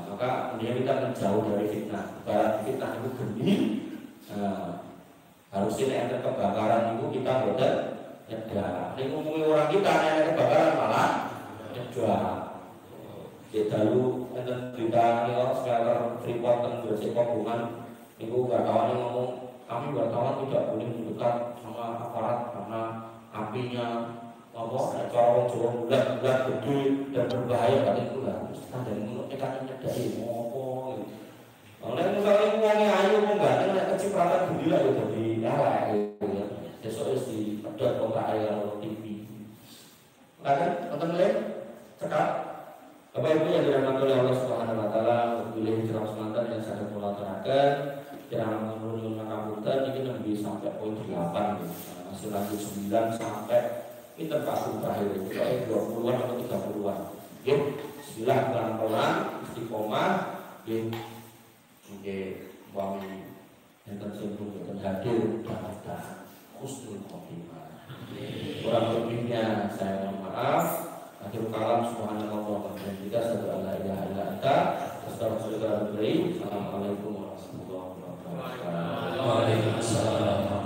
Speaker 1: maka kemudian kita menjauh dari fitnah barat fitnah itu geni harusnya yang kebakaran itu kita bodoh nyedar ini ngomongin orang kita yang kebakaran malah nyedar ya dulu enten berita ini sekarang Freeport dan Gresik Hubungan itu wartawan yang ngomong kami wartawan tidak boleh mendekat sama aparat karena apinya cara Jawa bulat-bulat gede dan berbahaya kata itu lah standar menurut ikan nyedari ngopo oleh misalnya uangnya ayu mengganteng nek kecipratan budi lah ya jadi elek ya besok di pedot kok air TV kan nonton lain cekak Bapak Ibu yang dirahmati oleh Allah Subhanahu wa taala pilih jeram semantan yang sadar pola terakan jeram menurun ngapunten ini lebih sampai poin 8 masih lanjut 9 sampai pinter Pak terakhir itu kayak 20-an atau 30-an oke bismillah pelan-pelan istiqomah oke wangi yang tersebut dan hadir dan husnul khotimah kurang lebihnya saya mohon maaf akhir kalam subhanallah wa bihamdihi asyhadu an la ilaha illa anta astaghfiruka wa atubu ilaik. Assalamualaikum warahmatullahi wabarakatuh. Waalaikumsalam.